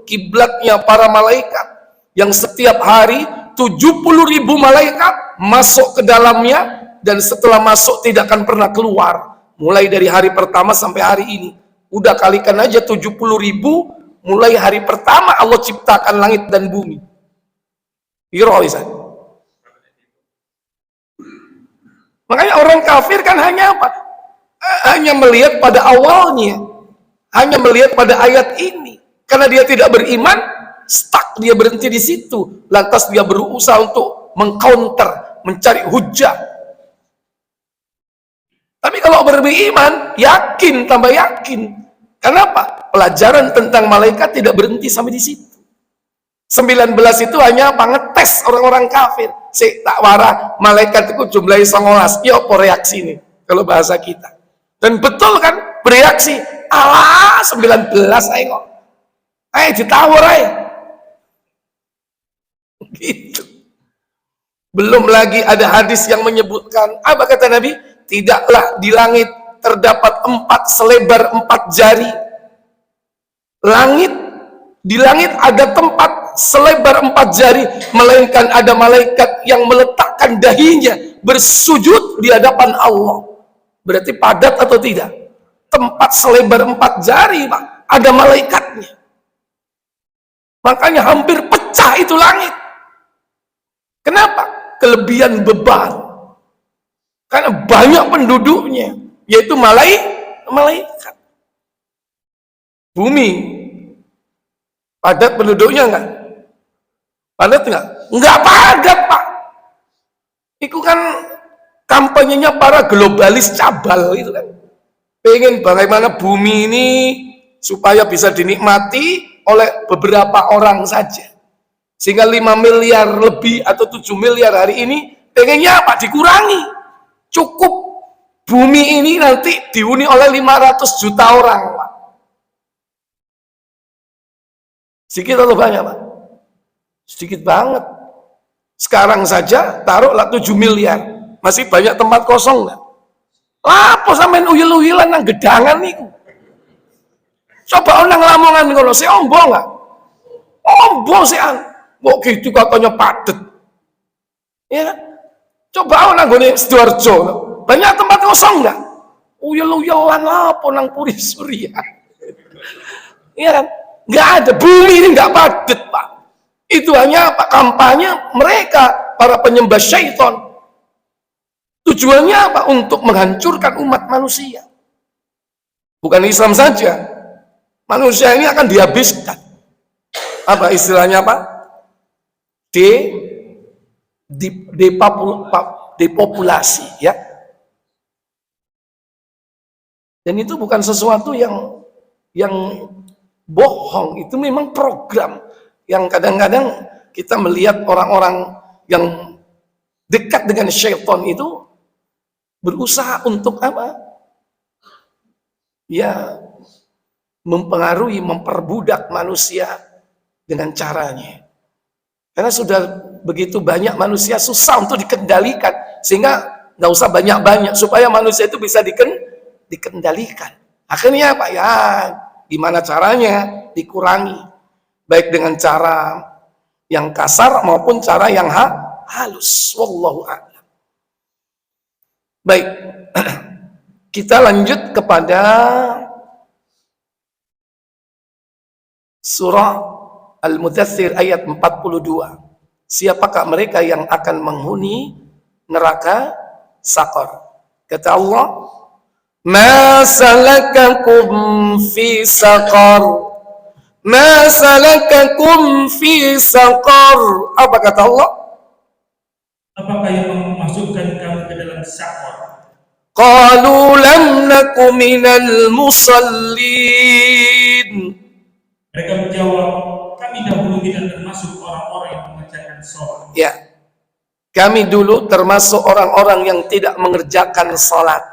kiblatnya para malaikat, yang setiap hari 70.000 malaikat masuk ke dalamnya, dan setelah masuk tidak akan pernah keluar, mulai dari hari pertama sampai hari ini. Udah kalikan aja 70.000, mulai hari pertama Allah ciptakan langit dan bumi. Makanya orang kafir kan hanya apa? Hanya melihat pada awalnya, hanya melihat pada ayat ini. Karena dia tidak beriman, stuck, dia berhenti di situ. Lantas dia berusaha untuk mengcounter, mencari hujah. Tapi kalau beriman, yakin, tambah yakin. Kenapa? Pelajaran tentang malaikat tidak berhenti sampai di situ. 19 itu hanya apa? Ngetes orang-orang kafir. Tak warah malaikat itu jumlahnya 19. Ya apa reaksi ini kalau bahasa kita? Dan betul kan bereaksi. Alah 19 ayo kok. Ayo ditawar ayo. Gitu. Belum lagi ada hadis yang menyebutkan, apa kata Nabi? Tidaklah di langit terdapat 4 selebar 4 jari. Di langit ada tempat selebar 4 jari, melainkan ada malaikat yang meletakkan dahinya bersujud di hadapan Allah. Berarti padat atau tidak? Tempat selebar 4 jari, Pak, ada malaikatnya. Makanya hampir pecah itu langit. Kenapa? Kelebihan beban. Karena banyak penduduknya, yaitu malaikat. Bumi padat penduduknya enggak? Padat enggak? Enggak padat, Pak. Itu kan kampanyenya para globalis cabal itu kan. Pengen bagaimana bumi ini supaya bisa dinikmati oleh beberapa orang saja. Sehingga 5 miliar lebih atau 7 miliar hari ini pengennya apa? Dikurangi. Cukup bumi ini nanti dihuni oleh 500 juta orang, Pak. Sedikit atau banyak, Pak? Sedikit banget. Sekarang saja taruhlah 7 miliar. Masih banyak tempat kosong nggak? Lapo sampean uyil-uyilan nang gedangan niku. Coba orang Lamongan ngono, si ombo nggak? Ombo sih an. Kok gitu katanya padet. Ya kan? Coba orang nggone Sidoarjo. Banyak tempat kosong nggak? Uyil-uyilan lapo nang Puri Surya. Iya kan? Nggak ada, bumi ini nggak padat, Pak. Itu hanya apa? Kampanye mereka, para penyembah syaitan. Tujuannya apa? Untuk menghancurkan umat manusia. Bukan Islam saja. Manusia ini akan dihabiskan. Apa istilahnya, Pak? Depopulasi, ya. Dan itu bukan sesuatu yang bohong, itu memang program yang kadang-kadang kita melihat orang-orang yang dekat dengan syaitan itu berusaha untuk apa? Ya, mempengaruhi, memperbudak manusia dengan caranya. Karena sudah begitu banyak manusia susah untuk dikendalikan, sehingga nggak usah banyak-banyak supaya manusia itu bisa dikendalikan. Akhirnya Pak, ya gimana caranya? Dikurangi, baik dengan cara yang kasar maupun cara yang halus. Wallahu a'lam. Baik, kita lanjut kepada surah Al-Mudaththir ayat 42. Siapakah mereka yang akan menghuni neraka Saqar? Kata Allah, "Ma salakakum fi saqar? Ma salakakum fi saqar?" Apa kata Allah? Apakah yang memasukkan kamu ke dalam Saqar? Qalu lam naku minal musallin. Mereka menjawab, kami dahulu tidak termasuk orang-orang yang mengerjakan sholat. Ya, kami dulu termasuk orang-orang yang tidak mengerjakan sholat.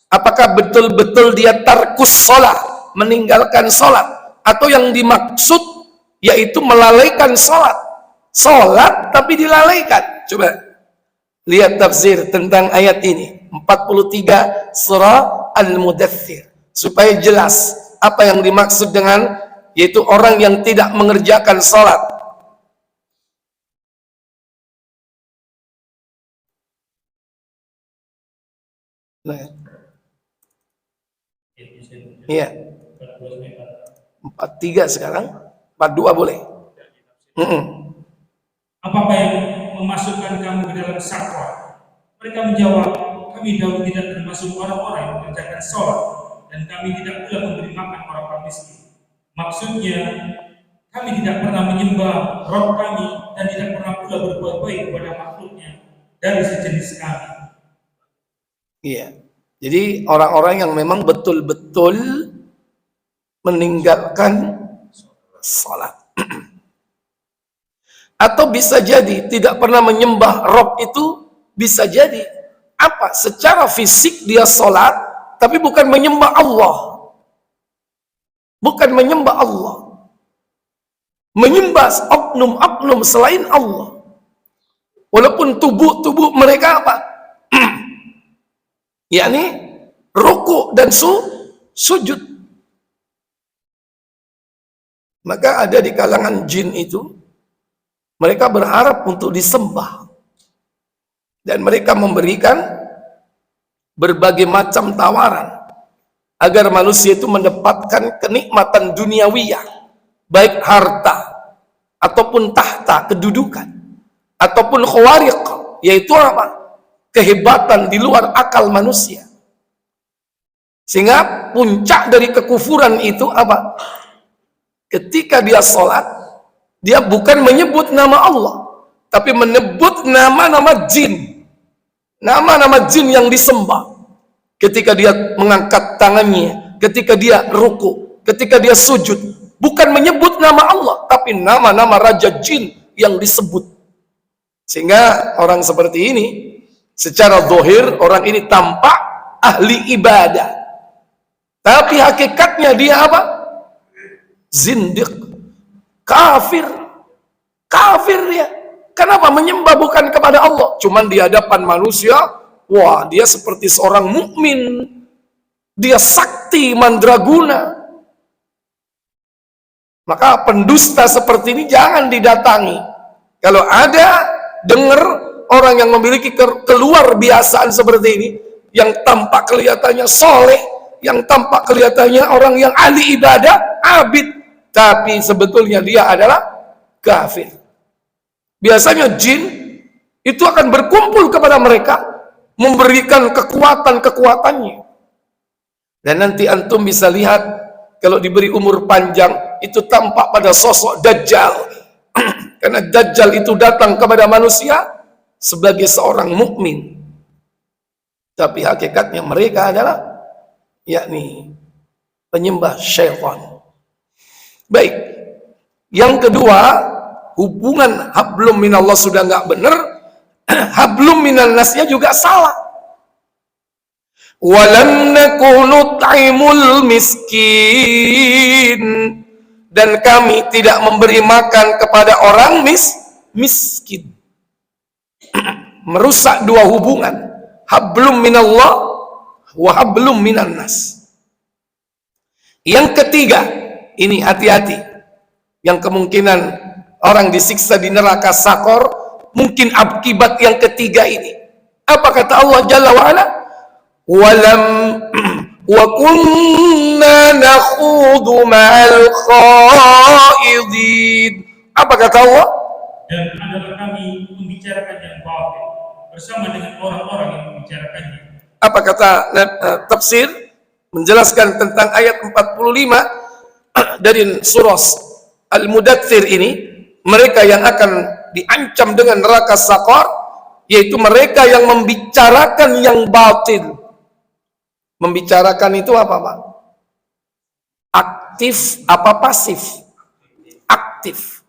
Apakah betul-betul dia tarkus sholat, meninggalkan sholat, atau yang dimaksud yaitu melalaikan sholat? Sholat tapi dilalaikan. Coba lihat tafsir tentang ayat ini 43 surah Al-Mudaththir supaya jelas apa yang dimaksud dengan yaitu orang yang tidak mengerjakan sholat. Iya. 43 sekarang, 42 boleh. Apakah yang memasukkan kamu ke dalam Saqar? Mereka menjawab, kami dahulu tidak termasuk orang-orang yang mengerjakan sholat, dan kami tidak pula memberi makan orang miskin. Maksudnya, kami tidak pernah menyembah Rabb kami dan tidak pernah pula berbuat baik kepada makhluknya dari sejenis kami. Iya. Jadi orang-orang yang memang betul-betul meninggalkan salat. Atau bisa jadi tidak pernah menyembah Rob itu bisa jadi apa? Secara fisik dia sholat, tapi bukan menyembah Allah. Bukan menyembah Allah. Menyembah oknum-oknum selain Allah. Walaupun tubuh mereka apa? yakni ruku dan sujud. Maka ada di kalangan jin itu, mereka berharap untuk disembah. Dan mereka memberikan berbagai macam tawaran agar manusia itu mendapatkan kenikmatan duniawiyah, baik harta ataupun tahta, kedudukan, ataupun khawariq, yaitu apa? Kehebatan di luar akal manusia. Sehingga puncak dari kekufuran itu apa? Ketika dia sholat, dia bukan menyebut nama Allah, tapi menyebut nama-nama jin. Nama-nama jin yang disembah. Ketika dia mengangkat tangannya, ketika dia ruku, ketika dia sujud, bukan menyebut nama Allah, tapi nama-nama raja jin yang disebut. Sehingga orang seperti ini, secara zahir orang ini tampak ahli ibadah, tapi hakikatnya dia apa? Zindiq, kafir dia. Kenapa? Menyembah bukan kepada Allah, cuman di hadapan manusia, wah dia seperti seorang mukmin, dia sakti mandraguna. Maka pendusta seperti ini jangan didatangi. Kalau ada dengar orang yang memiliki keluar biasaan seperti ini, yang tampak kelihatannya soleh, yang tampak kelihatannya orang yang ahli ibadah, abid, tapi sebetulnya dia adalah kafir. Biasanya jin itu akan berkumpul kepada mereka, memberikan kekuatan-kekuatannya. Dan nanti antum bisa lihat, kalau diberi umur panjang, itu tampak pada sosok Dajjal. Karena Dajjal itu datang kepada manusia sebagai seorang mukmin, tapi hakikatnya mereka adalah yakni penyembah syaitan. Baik, yang kedua, hubungan hablum minallah sudah nggak benar, hablum minan nasnya juga salah. Walam naku nut'imul miskin, dan kami tidak memberi makan kepada orang miskin. Merusak dua hubungan, hablum minallah wa hablum minan nas. Yang ketiga, ini hati-hati, yang kemungkinan orang disiksa di neraka sakor, mungkin akibat yang ketiga ini. Apa kata Allah Jalla wa'ala? Walam wa kunna nakhudu ma'al khaidin. Apa kata Allah? Dan adalah kami membicarakan yang batil bersama dengan orang-orang yang membicarakannya. Apa kata tafsir menjelaskan tentang ayat 45 dari surah Al-Mudaththir ini? Mereka yang akan diancam dengan neraka sakor, yaitu mereka yang membicarakan yang batil. Membicarakan itu apa, Pak? Aktif apa pasif? Aktif.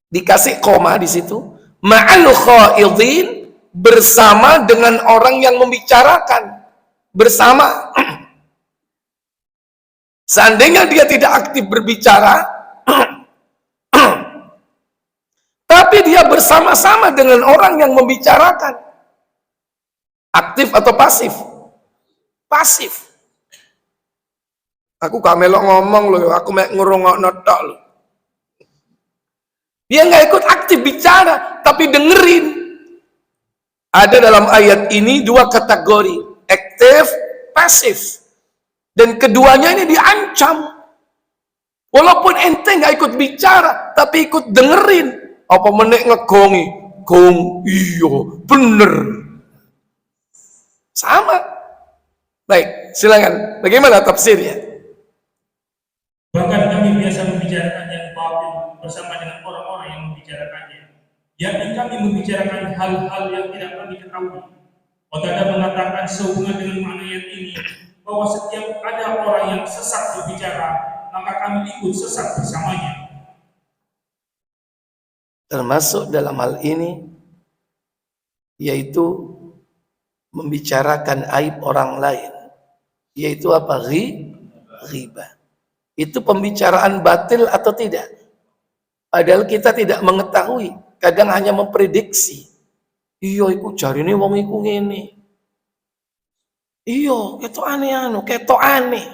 Dikasih koma di situ. Ma'al khaidin, bersama dengan orang yang membicarakan. Bersama. Seandainya dia tidak aktif berbicara, tapi dia bersama-sama dengan orang yang membicarakan. Aktif atau pasif? Pasif. Aku gak melok ngomong loh, aku mek ngerungokno tok loh. Dia nggak ikut aktif bicara, tapi dengerin. Ada dalam ayat ini dua kategori, aktif, pasif. Dan keduanya ini diancam. Walaupun ente nggak ikut bicara, tapi ikut dengerin. Apa menek ngegongi, gong, iyo, bener, sama. Baik, silakan. Bagaimana tafsirnya? Bahkan kami biasa membicarakan yang batil bersama dengan orang-orang yang membicarakannya. Yakni kami membicarakan hal-hal yang tidak kami ketahui. Qatadah mengatakan sehubungan dengan makna ayat ini, bahwa setiap ada orang yang sesat berbicara, maka kami ikut sesat bersamanya. termasuk dalam hal ini yaitu membicarakan aib orang lain, yaitu apa? Ghibah. Itu pembicaraan batil atau tidak? Padahal kita tidak mengetahui, kadang hanya memprediksi. Iya, iku jarine wong iku ngene. Iya, ketok aneh ketok aneh.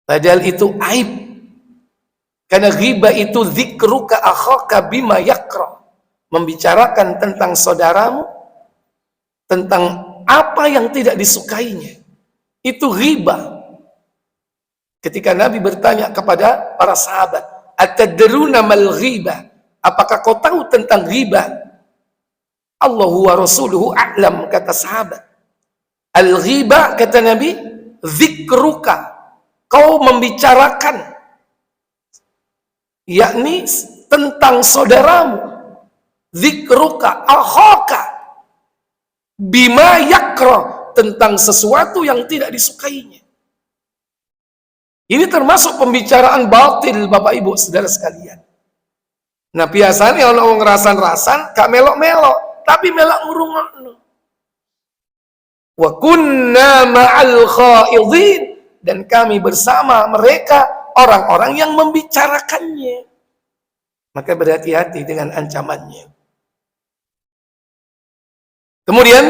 Padahal itu aib. Karena ghibah itu dzikruka akhaka bima yakra. Membicarakan tentang saudaramu, tentang apa yang tidak disukainya. Itu ghibah. Ketika Nabi bertanya kepada para sahabat, "Atadruna mal ghibah?" Apakah kau tahu tentang ghibah? Allahu wa rasuluhu a'lam, kata sahabat. Al-ghibah, kata Nabi, zikruka, kau membicarakan, yakni tentang saudaramu, zikruka akhaka bima yakra, tentang sesuatu yang tidak disukainya. Ini termasuk pembicaraan batil, Bapak Ibu saudara sekalian. Nah, biasanya orang ngerasan-rasan gak melok-melok, tapi melok ngurungokno. Wa kunna ma'al khaidin, dan kami bersama mereka orang-orang yang membicarakannya. Maka berhati-hati dengan ancamannya. Kemudian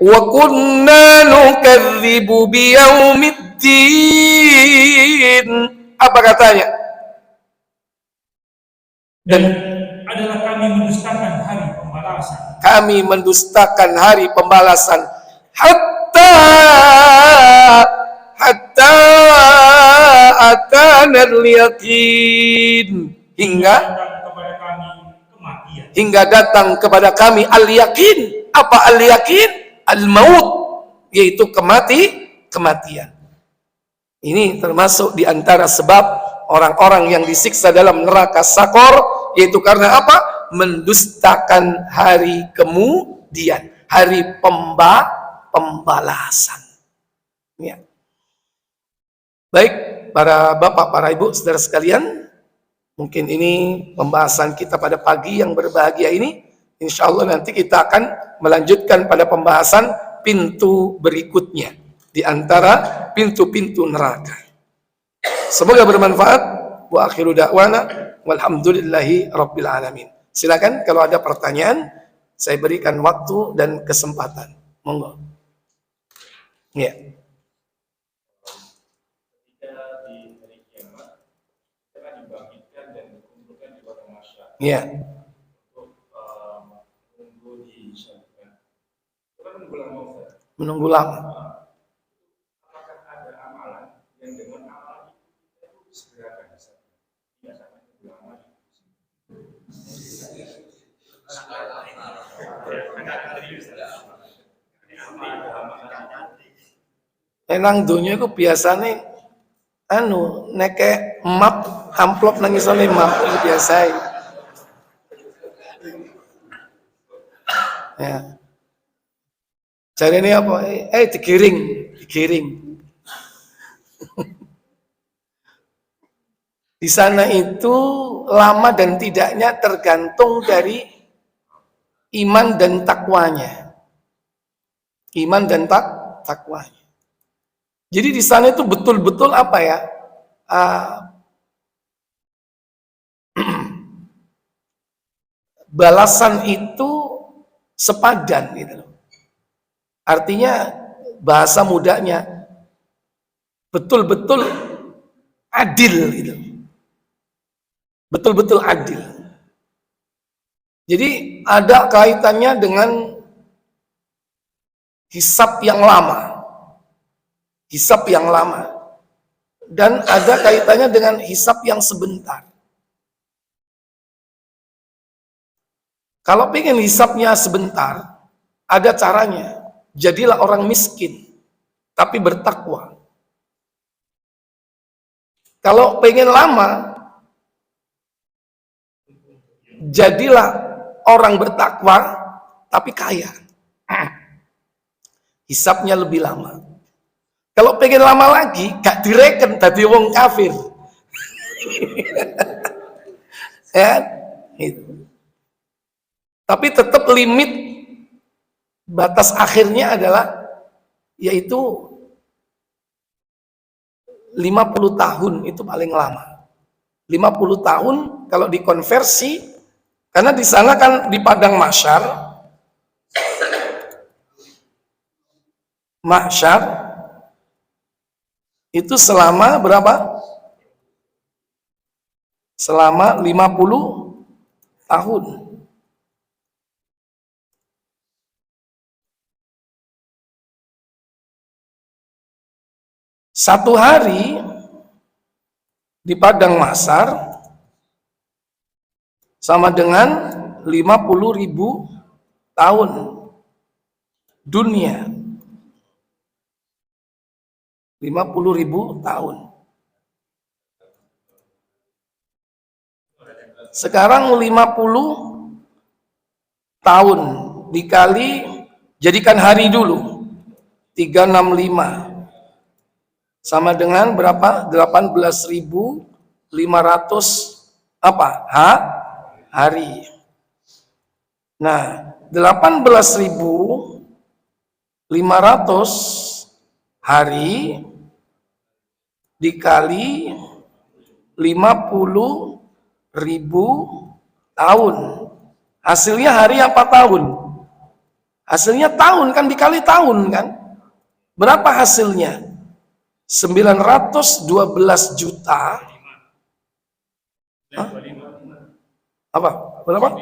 wa kunna nukadzibu biyaumiddin. Apa katanya? Dan adalah kami mendustakan hari pembalasan. Kami mendustakan hari pembalasan hatta atana al-yaqin, hingga datang kepada kami al-yaqin. Apa al-yaqin? Al-maut, yaitu kematian. Ini termasuk di antara sebab orang-orang yang disiksa dalam neraka Sakor, yaitu karena apa? Mendustakan hari kemudian, hari pembalasan. Ya. Baik, para bapak, para ibu, saudara sekalian, mungkin ini pembahasan kita pada pagi yang berbahagia ini. Insya Allah nanti kita akan melanjutkan pada pembahasan pintu berikutnya di antara pintu-pintu neraka. Semoga bermanfaat. Wa akhiru da'wana walhamdulillahi rabbil alamin. Silakan kalau ada pertanyaan, saya berikan waktu dan kesempatan. Monggo. Ya. Ya. Menunggu lama. Enang dunia itu biasanya neke map amplop nangisane map itu biasa. Ya. Cari ini apa? Dikiring. Di sana itu lama dan tidaknya tergantung dari iman dan takwanya. Iman dan takwanya. Jadi di sana itu betul-betul apa ya? Balasan itu sepadan gitu. Artinya bahasa mudanya betul-betul adil gitu. Betul-betul adil. Jadi ada kaitannya dengan hisab yang lama. Hisab yang lama. Dan ada kaitannya dengan hisab yang sebentar. Kalau pengen hisabnya sebentar, ada caranya. Jadilah orang miskin, tapi bertakwa. Kalau pengen lama, jadilah orang bertakwa, tapi kaya. Hisabnya lebih lama. Kalau pengen lama lagi, gak direken tadi wong kafir. Ya, itu. Tapi tetap limit batas akhirnya adalah yaitu 50 tahun itu paling lama. 50 tahun kalau dikonversi, karena di sana kan di padang mahsyar itu selama berapa? Selama 50 tahun. Satu hari di padang mahsyar sama dengan 50.000 tahun dunia. 50.000 tahun. Sekarang 50 tahun dikali, jadikan hari dulu, 365 sama dengan berapa? 18.500 apa? Hari. Nah, 18.500 hari dikali 50.000 tahun. Hasilnya hari apa tahun? Hasilnya tahun kan, dikali tahun kan? Berapa hasilnya? 912 juta. Hah? Apa? Berapa?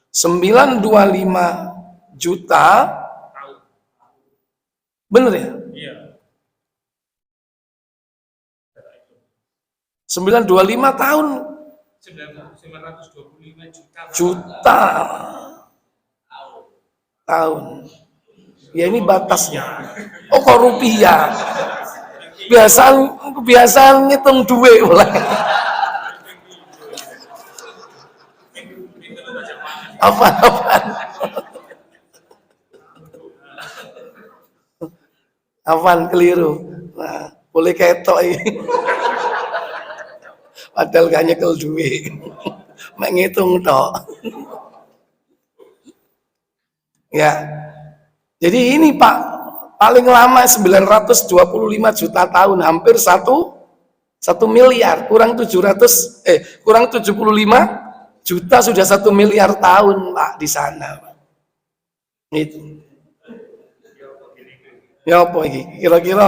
925 juta. Bener ya? Iya. 925 tahun. 925 juta tahun. Ya ini batasnya. Oh kok rupiah? Biasa ngitung duit mulai. Apaan keliru. Nah, boleh ketok ini. Padahal gak nyekel duit. Mek ngitung tok. Ya. Jadi ini Pak, paling lama 925 juta tahun, hampir 1 miliar, kurang 75 juta sudah 1 miliar tahun Pak di sana. Pak. Itu. Ya apa iki? Kira-kira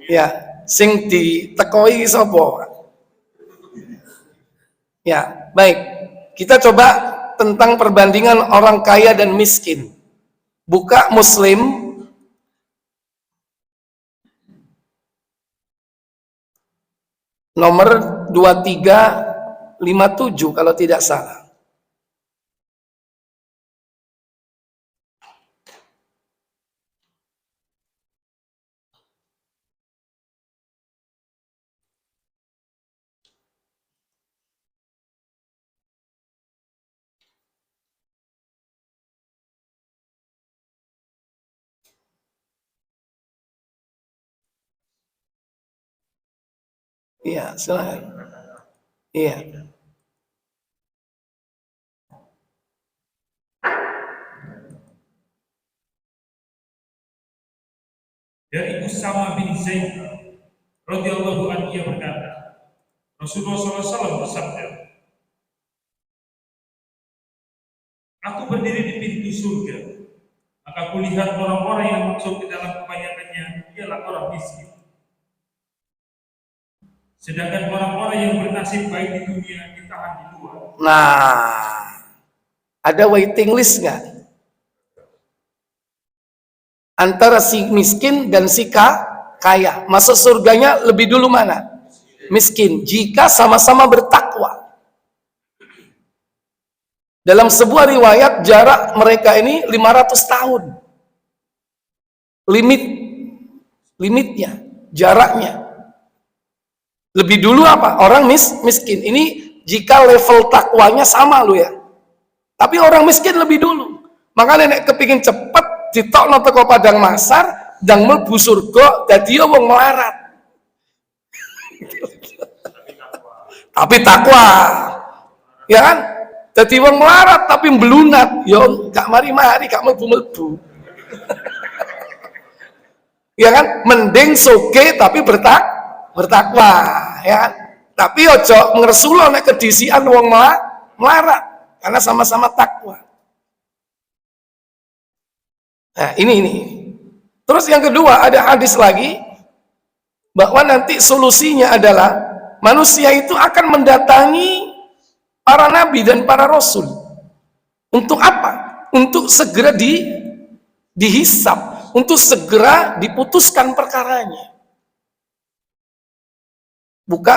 ya sing ditekoi sapa? Ya, baik. Kita coba tentang perbandingan orang kaya dan miskin. Buka Muslim nomor 2357 kalau tidak salah. Iya, silakan. Iya. Dari Usama bin Zaid radhiyallahu anhu ia berkata, Rasulullah SAW bersabda, aku berdiri di pintu surga, maka kulihat orang-orang yang masuk ke dalam kebanyakannya ialah orang miskin. Sedangkan orang-orang yang bernasib baik di dunia ditahan di luar. Nah, ada waiting list nggak? Antara si miskin dan si kaya. Masuk surganya lebih dulu mana? Miskin. Jika sama-sama bertakwa. Dalam sebuah riwayat jarak mereka ini 500 tahun. Limitnya, jaraknya. Lebih dulu apa? Orang miskin. Ini jika level takwanya sama lo ya. Tapi orang miskin lebih dulu. Maka nenek kepingin cepet ditokno teko padang mahsyar dan mlebu surga dadi wong melarat. Tapi takwa. Ya kan? Jadi wong melarat tapi belunat, yo gak mari-mari, gak mlebu-mlebu. Ya kan? Mending soge tapi bertakwa, ya kan? Tapi ojo ngersulo nek kedisian wong melarat, karena sama-sama takwa. Nah, ini. Terus yang kedua, ada hadis lagi bahwa nanti solusinya adalah manusia itu akan mendatangi para nabi dan para rasul. Untuk apa? Untuk segera dihisab, untuk segera diputuskan perkaranya. Buka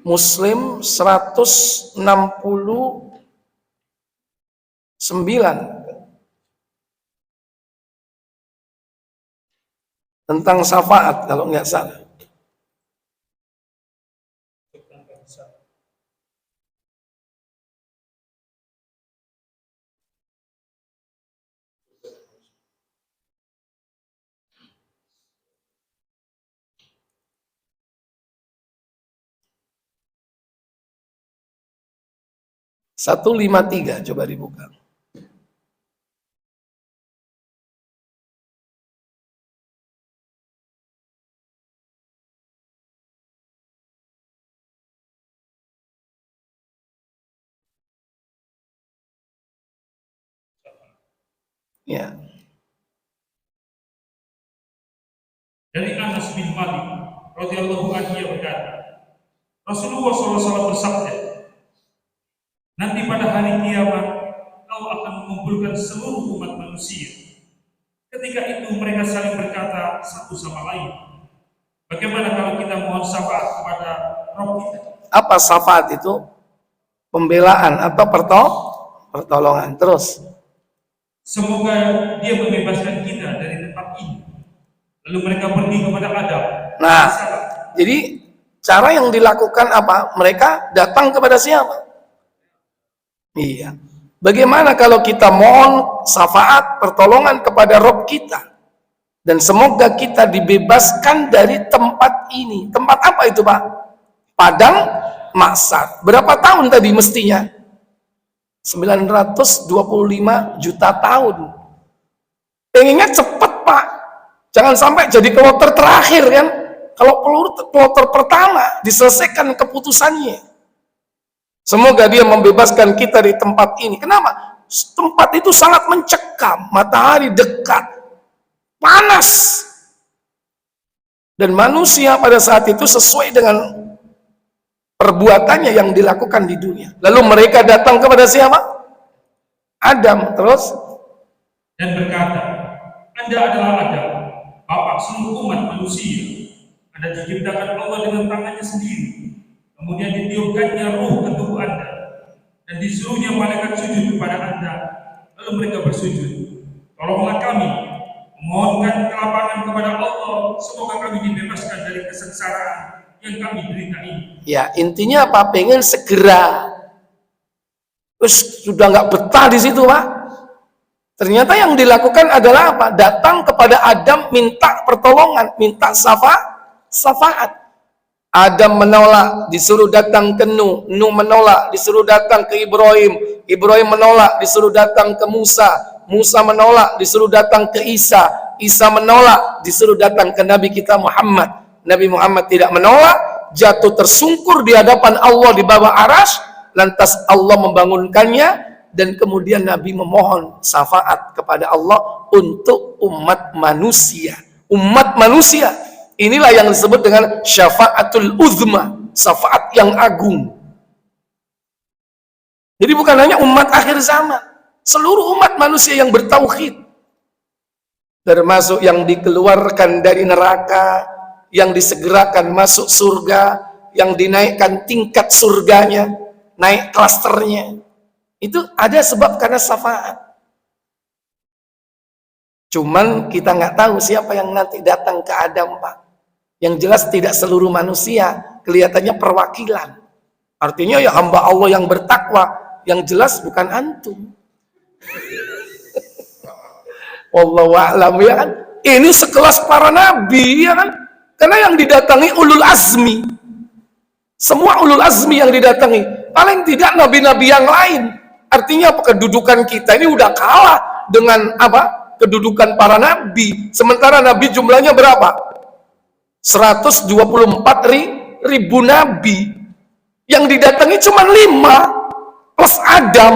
Muslim 169 tentang syafaat kalau nggak salah. Satu lima tiga, coba dibuka. Ya. Dari Anas bin Malik radhiyallahu anhu ia berkata, Rasulullah SAW bersabda, nanti pada hari kiamat Allah akan mengumpulkan seluruh umat manusia. Ketika itu mereka saling berkata satu sama lain, bagaimana kalau kita mohon syafaat kepada Rabb kita? Apa syafaat itu? Pembelaan atau pertolongan. Terus, semoga dia membebaskan kita dari tempat ini. Lalu mereka pergi kepada Adam. Nah, jadi cara yang dilakukan apa? Mereka datang kepada siapa? Iya. Bagaimana kalau kita mohon syafaat, pertolongan kepada Rabb kita? Dan semoga kita dibebaskan dari tempat ini. Tempat apa itu, Pak? Padang mahsyar. Berapa tahun tadi mestinya? 925 juta tahun. Pengennya cepat, Pak. Jangan sampai jadi kloter terakhir kan. Kalau kloter pertama diselesaikan keputusannya. Semoga dia membebaskan kita di tempat ini. Kenapa? Tempat itu sangat mencekam, matahari dekat, panas. Dan manusia pada saat itu sesuai dengan perbuatannya yang dilakukan di dunia. Lalu mereka datang kepada siapa? Adam. Terus? Dan berkata, Anda adalah Adam, bapak seluruh umat manusia. Anda diciptakan Allah dengan tangannya sendiri. Kemudian ditiupkannya ruh ke tubuh Anda dan disuruhnya malaikat sujud kepada Anda. Lalu mereka bersujud. Tolonglah kami memohonkan kelapangan kepada Allah, semoga kami dibebaskan dari kesengsaraan yang kami derita ini. Ya, intinya apa? Pengen segera. Terus sudah nggak betah di situ, Pak. Ternyata yang dilakukan adalah apa? Datang kepada Adam minta pertolongan, minta syafaat. Adam menolak, disuruh datang ke Nuh. Nuh menolak, disuruh datang ke Ibrahim. Ibrahim menolak, disuruh datang ke Musa. Musa menolak, disuruh datang ke Isa. Isa menolak, disuruh datang ke Nabi kita Muhammad. Nabi Muhammad tidak menolak, jatuh tersungkur di hadapan Allah di bawah arsy. Lantas Allah membangunkannya dan kemudian Nabi memohon syafaat kepada Allah untuk umat manusia. Umat manusia. Inilah yang disebut dengan syafaatul uzma, syafaat yang agung. Jadi bukan hanya umat akhir zaman, seluruh umat manusia yang bertauhid, termasuk yang dikeluarkan dari neraka, yang disegerakan masuk surga, yang dinaikkan tingkat surganya, naik klasternya. Itu ada sebab karena syafaat. Cuman kita nggak tahu siapa yang nanti datang ke Adam, Pak. Yang jelas tidak seluruh manusia, kelihatannya perwakilan. Artinya ya hamba Allah yang bertakwa, yang jelas bukan antum. Wallahu a'lam, ya kan? Ini sekelas para nabi, ya kan? Karena yang didatangi ulul azmi. Semua ulul azmi yang didatangi. Paling tidak nabi-nabi yang lain. Artinya kedudukan kita ini udah kalah dengan apa? Kedudukan para nabi. Sementara nabi jumlahnya berapa? 124 ribu nabi. Yang didatangi cuma 5 plus Adam.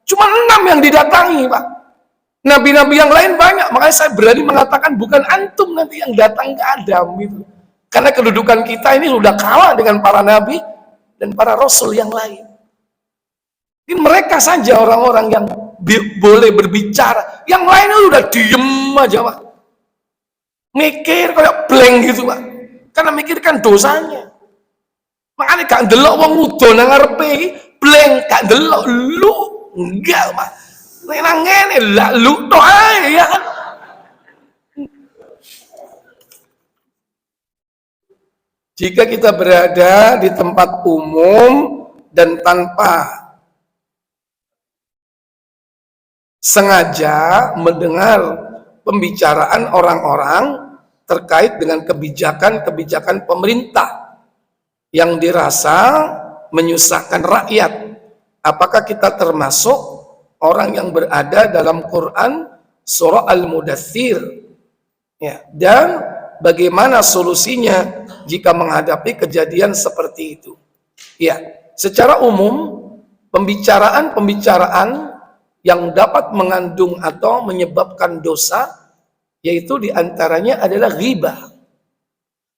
Cuma 6 yang didatangi, Pak. Nabi-nabi yang lain banyak, makanya saya berani mengatakan bukan antum nanti yang datang ke Adam gitu. Karena kedudukan kita ini sudah kalah dengan para nabi dan para rasul yang lain. Ini mereka saja orang-orang yang boleh berbicara, yang lainnya udah diem aja, Pak. Mikir kayak blank gitu, Pak. Karena mikirkan dosanya. Makanya gak ndelok wong udo nang ngarepe blank, gak ndelok lu enggak, Pak. Nang ngene lah lu tok ae ya kan. Jika kita berada di tempat umum dan tanpa sengaja mendengar pembicaraan orang-orang terkait dengan kebijakan-kebijakan pemerintah yang dirasa menyusahkan rakyat, apakah kita termasuk orang yang berada dalam Quran surah Al-Mudaththir, ya, dan bagaimana solusinya jika menghadapi kejadian seperti itu? Ya, secara umum pembicaraan yang dapat mengandung atau menyebabkan dosa, yaitu diantaranya adalah ghibah.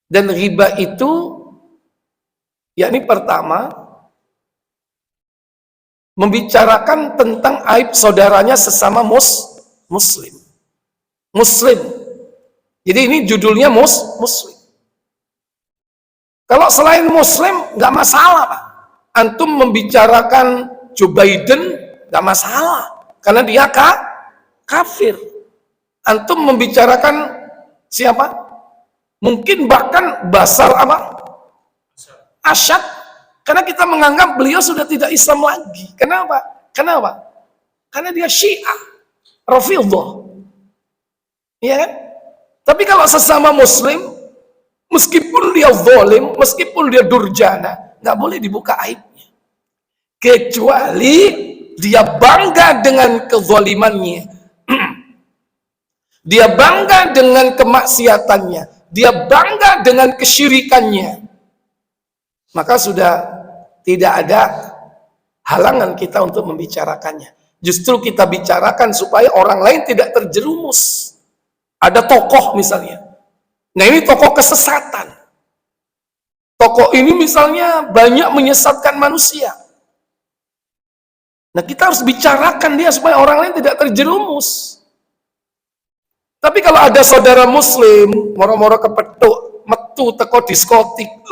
Dan ghibah itu yakni pertama membicarakan tentang aib saudaranya sesama muslim. Jadi ini judulnya muslim. Kalau selain muslim nggak masalah, Pak. Antum membicarakan Joe Biden nggak masalah karena dia kafir. Antum membicarakan siapa? Mungkin bahkan Basar Asyad, karena kita menganggap beliau sudah tidak Islam lagi. Kenapa? Karena dia Syiah, Rafidhah. Iya kan? Tapi kalau sesama muslim, meskipun dia zalim, meskipun dia durjana, nggak boleh dibuka aibnya. Kecuali dia bangga dengan kezalimannya. Dia bangga dengan kemaksiatannya. Dia bangga dengan kesyirikannya. Maka sudah tidak ada halangan kita untuk membicarakannya. Justru kita bicarakan supaya orang lain tidak terjerumus. Ada tokoh misalnya. Nah ini tokoh kesesatan. Tokoh ini misalnya banyak menyesatkan manusia. Nah kita harus bicarakan dia supaya orang lain tidak terjerumus. Tapi kalau ada saudara muslim, moro-moro kepethuk, metu teko diskotik,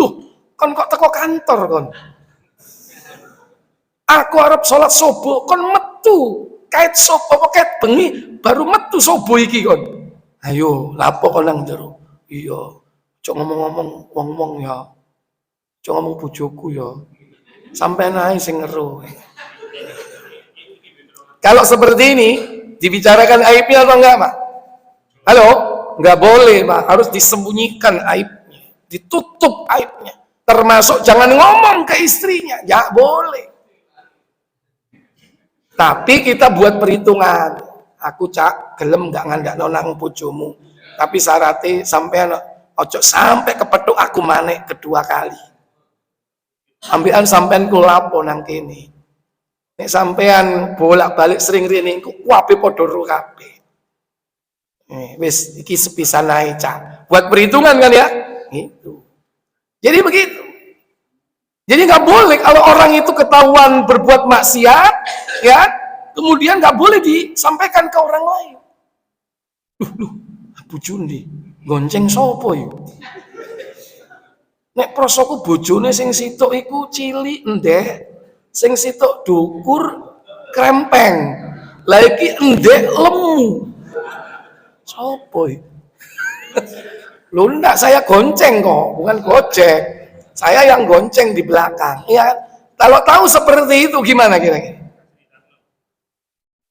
kon kok teko kantor kon. Aku arep salat subuh, kon metu kait sopo kait bengi baru metu subuh iki kon. Ayo, lapo kon nang jero? Iya, cok ngomong-ngomong wong-wong ya. Cok ngomong bojoku ya. Sampai naik sing ngeru. Kalau seperti ini dibicarakan aibnya atau enggak, Pak? Halo? Enggak boleh, Pak. Harus disembunyikan aibnya, ditutup aibnya. Termasuk jangan ngomong ke istrinya, ya boleh. Tapi kita buat perhitungan. Aku gelem gak ngandakno nang bojomu. Tapi syaratnya sampean ojo sampai kepethuk aku maneh kedua kali. Ambekan sampean ku lapo nang kene. Nek sampean bolak-balik sering rene ku kuwabe padha ro kabeh. Wis iki sepisan ae, Cak. Buat perhitungan kan ya? Gitu. Jadi begitu. Jadi nggak boleh kalau orang itu ketahuan berbuat maksiat, ya, kemudian nggak boleh disampaikan ke orang lain. Bojone gonceng sopo yuk? Nek prosoku bojone sing sitok iku cilik endek, sing sitok dukur krempeng, lagi endek lemu. Sopo yuk? Lu enggak, saya gonceng kok, bukan gojek. Saya yang gonceng di belakang. Ya, kalau tahu seperti itu gimana kira-kira?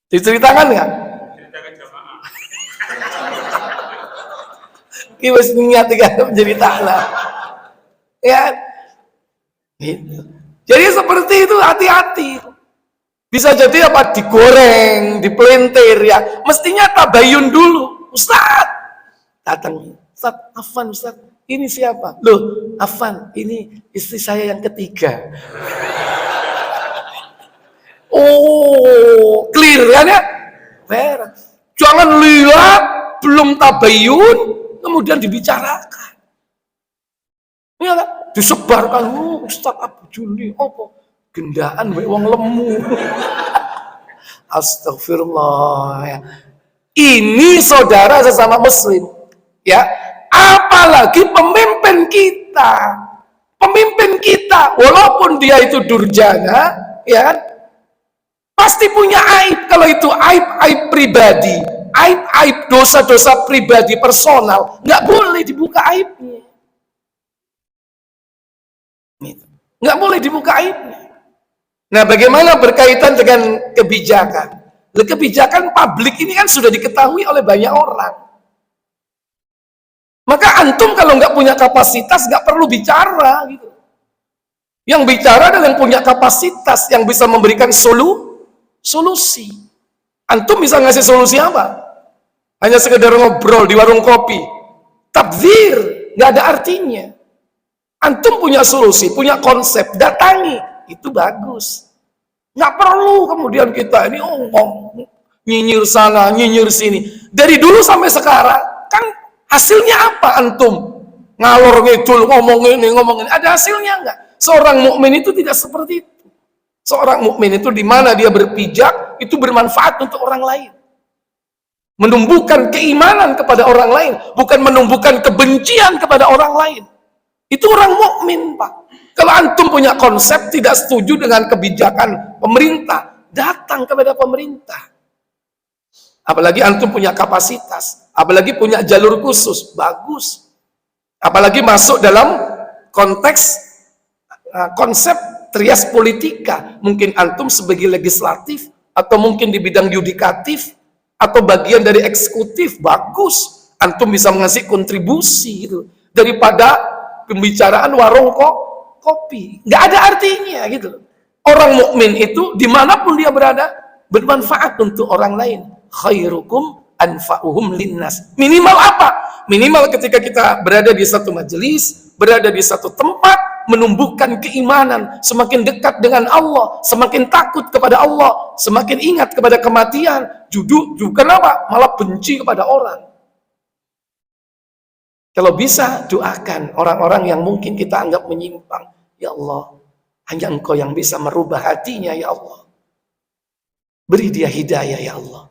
Diceritakan nggak? Ceritakan jamaah. Kita harus niat menjadi tanah. Ya, gitu. Jadi seperti itu, hati-hati. Bisa jadi apa? Digoreng, dipelintir ya. Mestinya tabayun dulu. Ustaz, datang. Ustaz, Afan Ustaz, ini siapa? Loh, Afan, ini istri saya yang ketiga. Oh, clear kan ya? Beres. Jangan lihat belum tabayun kemudian dibicarakan. Ya kan? Disebarkan, Ustaz Abu Juni, apa? Gendaan wong lemu. Astagfirullah ya. Ini saudara sesama muslim ya, apalagi pemimpin kita. Pemimpin kita walaupun dia itu durjana ya kan, pasti punya aib. Kalau itu aib pribadi, aib dosa-dosa pribadi personal, nggak boleh dibuka aibnya. Nggak boleh dibuka aibnya. Nah, bagaimana berkaitan dengan kebijakan? Kebijakan publik ini kan sudah diketahui oleh banyak orang. Maka antum kalau nggak punya kapasitas nggak perlu bicara gitu. Yang bicara adalah yang punya kapasitas, yang bisa memberikan solusi. Antum bisa ngasih solusi apa? Hanya sekedar ngobrol di warung kopi. Tabdzir, nggak ada artinya. Antum punya solusi, punya konsep, datangi, itu bagus. Nggak perlu kemudian kita ini nyinyir sana, nyinyir sini. Dari dulu sampai sekarang, kan hasilnya apa antum? Ngalor ngidul, ngomong ini, ada hasilnya nggak? Seorang mukmin itu tidak seperti itu. Seorang mukmin itu di mana dia berpijak, itu bermanfaat untuk orang lain. Menumbuhkan keimanan kepada orang lain, bukan menumbuhkan kebencian kepada orang lain. Itu orang mukmin, Pak. Kalau antum punya konsep tidak setuju dengan kebijakan pemerintah, datang kepada pemerintah. Apalagi antum punya kapasitas, apalagi punya jalur khusus, bagus. Apalagi masuk dalam konteks konsep trias politika. Mungkin antum sebagai legislatif, atau mungkin di bidang yudikatif, atau bagian dari eksekutif, bagus. Antum bisa mengasih kontribusi gitu. Daripada pembicaraan warung kopi, nggak ada artinya gitu. Orang mukmin itu dimanapun dia berada bermanfaat untuk orang lain. Khairukum anfa'uhum linnas. Minimal apa? Minimal ketika kita berada di satu majelis, berada di satu tempat, menumbuhkan keimanan, semakin dekat dengan Allah, semakin takut kepada Allah, semakin ingat kepada kematian. Kenapa? Malah benci kepada orang. Kalau bisa, doakan orang-orang yang mungkin kita anggap menyimpang. Ya Allah, hanya Engkau yang bisa merubah hatinya, ya Allah. Beri dia hidayah, ya Allah.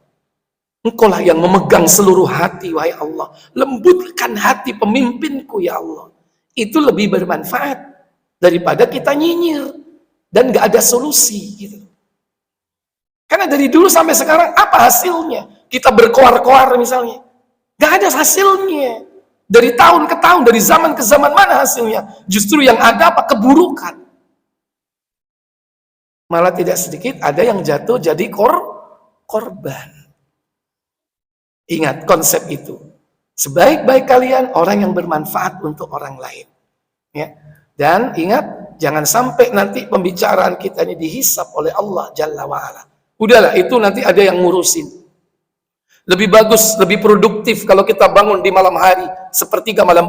Engkau lah yang memegang seluruh hati, wahai Allah. Lembutkan hati pemimpinku, ya Allah. Itu lebih bermanfaat daripada kita nyinyir dan gak ada solusi gitu. Karena dari dulu sampai sekarang apa hasilnya? Kita berkoar-koar misalnya, gak ada hasilnya. Dari tahun ke tahun, dari zaman ke zaman, mana hasilnya? Justru yang ada apa? Keburukan. Malah tidak sedikit ada yang jatuh jadi korban. Ingat konsep itu. Sebaik-baik kalian orang yang bermanfaat untuk orang lain. Ya. Dan ingat, jangan sampai nanti pembicaraan kita ini dihisap oleh Allah Jalla wa'ala. Udahlah, itu nanti ada yang ngurusin. Lebih bagus, lebih produktif kalau kita bangun di malam hari, sepertiga malam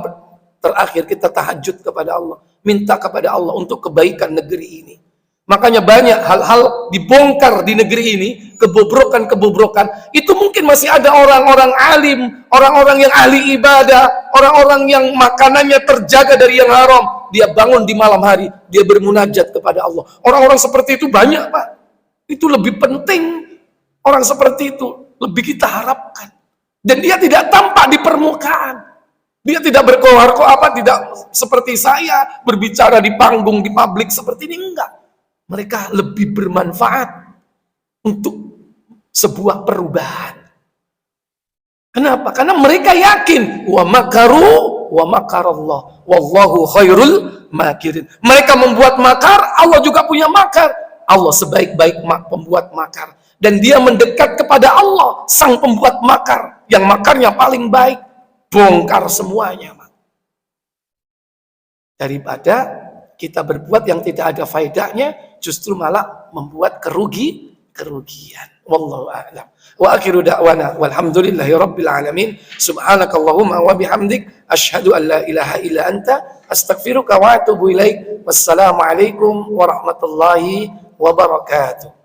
terakhir kita tahajud kepada Allah, minta kepada Allah untuk kebaikan negeri ini. Makanya banyak hal-hal dibongkar di negeri ini, kebobrokan-kebobrokan. Itu mungkin masih ada orang-orang alim, orang-orang yang ahli ibadah, orang-orang yang makanannya terjaga dari yang haram. Dia bangun di malam hari, dia bermunajat kepada Allah. Orang-orang seperti itu banyak, Pak. Itu lebih penting, orang seperti itu lebih kita harapkan. Dan dia tidak tampak di permukaan. Dia tidak berkoar-koar, tidak seperti saya berbicara di panggung, di publik seperti ini, enggak. Mereka lebih bermanfaat untuk sebuah perubahan. Kenapa? Karena mereka yakin wa makaru wa makarallah wallahu khairul makirin. Mereka membuat makar, Allah juga punya makar. Allah sebaik-baik pembuat makar. dan dia mendekat kepada Allah, sang pembuat makar, yang makarnya paling baik, bongkar semuanya. Daripada kita berbuat yang tidak ada faedahnya, justru malah membuat kerugian. Wallahu a'lam. Wa akhiru da'wana walhamdulillahi rabbil alamin. Subhanakallahumma wa bihamdik asyhadu an la ilaha illa anta astaghfiruka wa atubu ilaik. Wassalamu alaikum warahmatullahi wabarakatuh.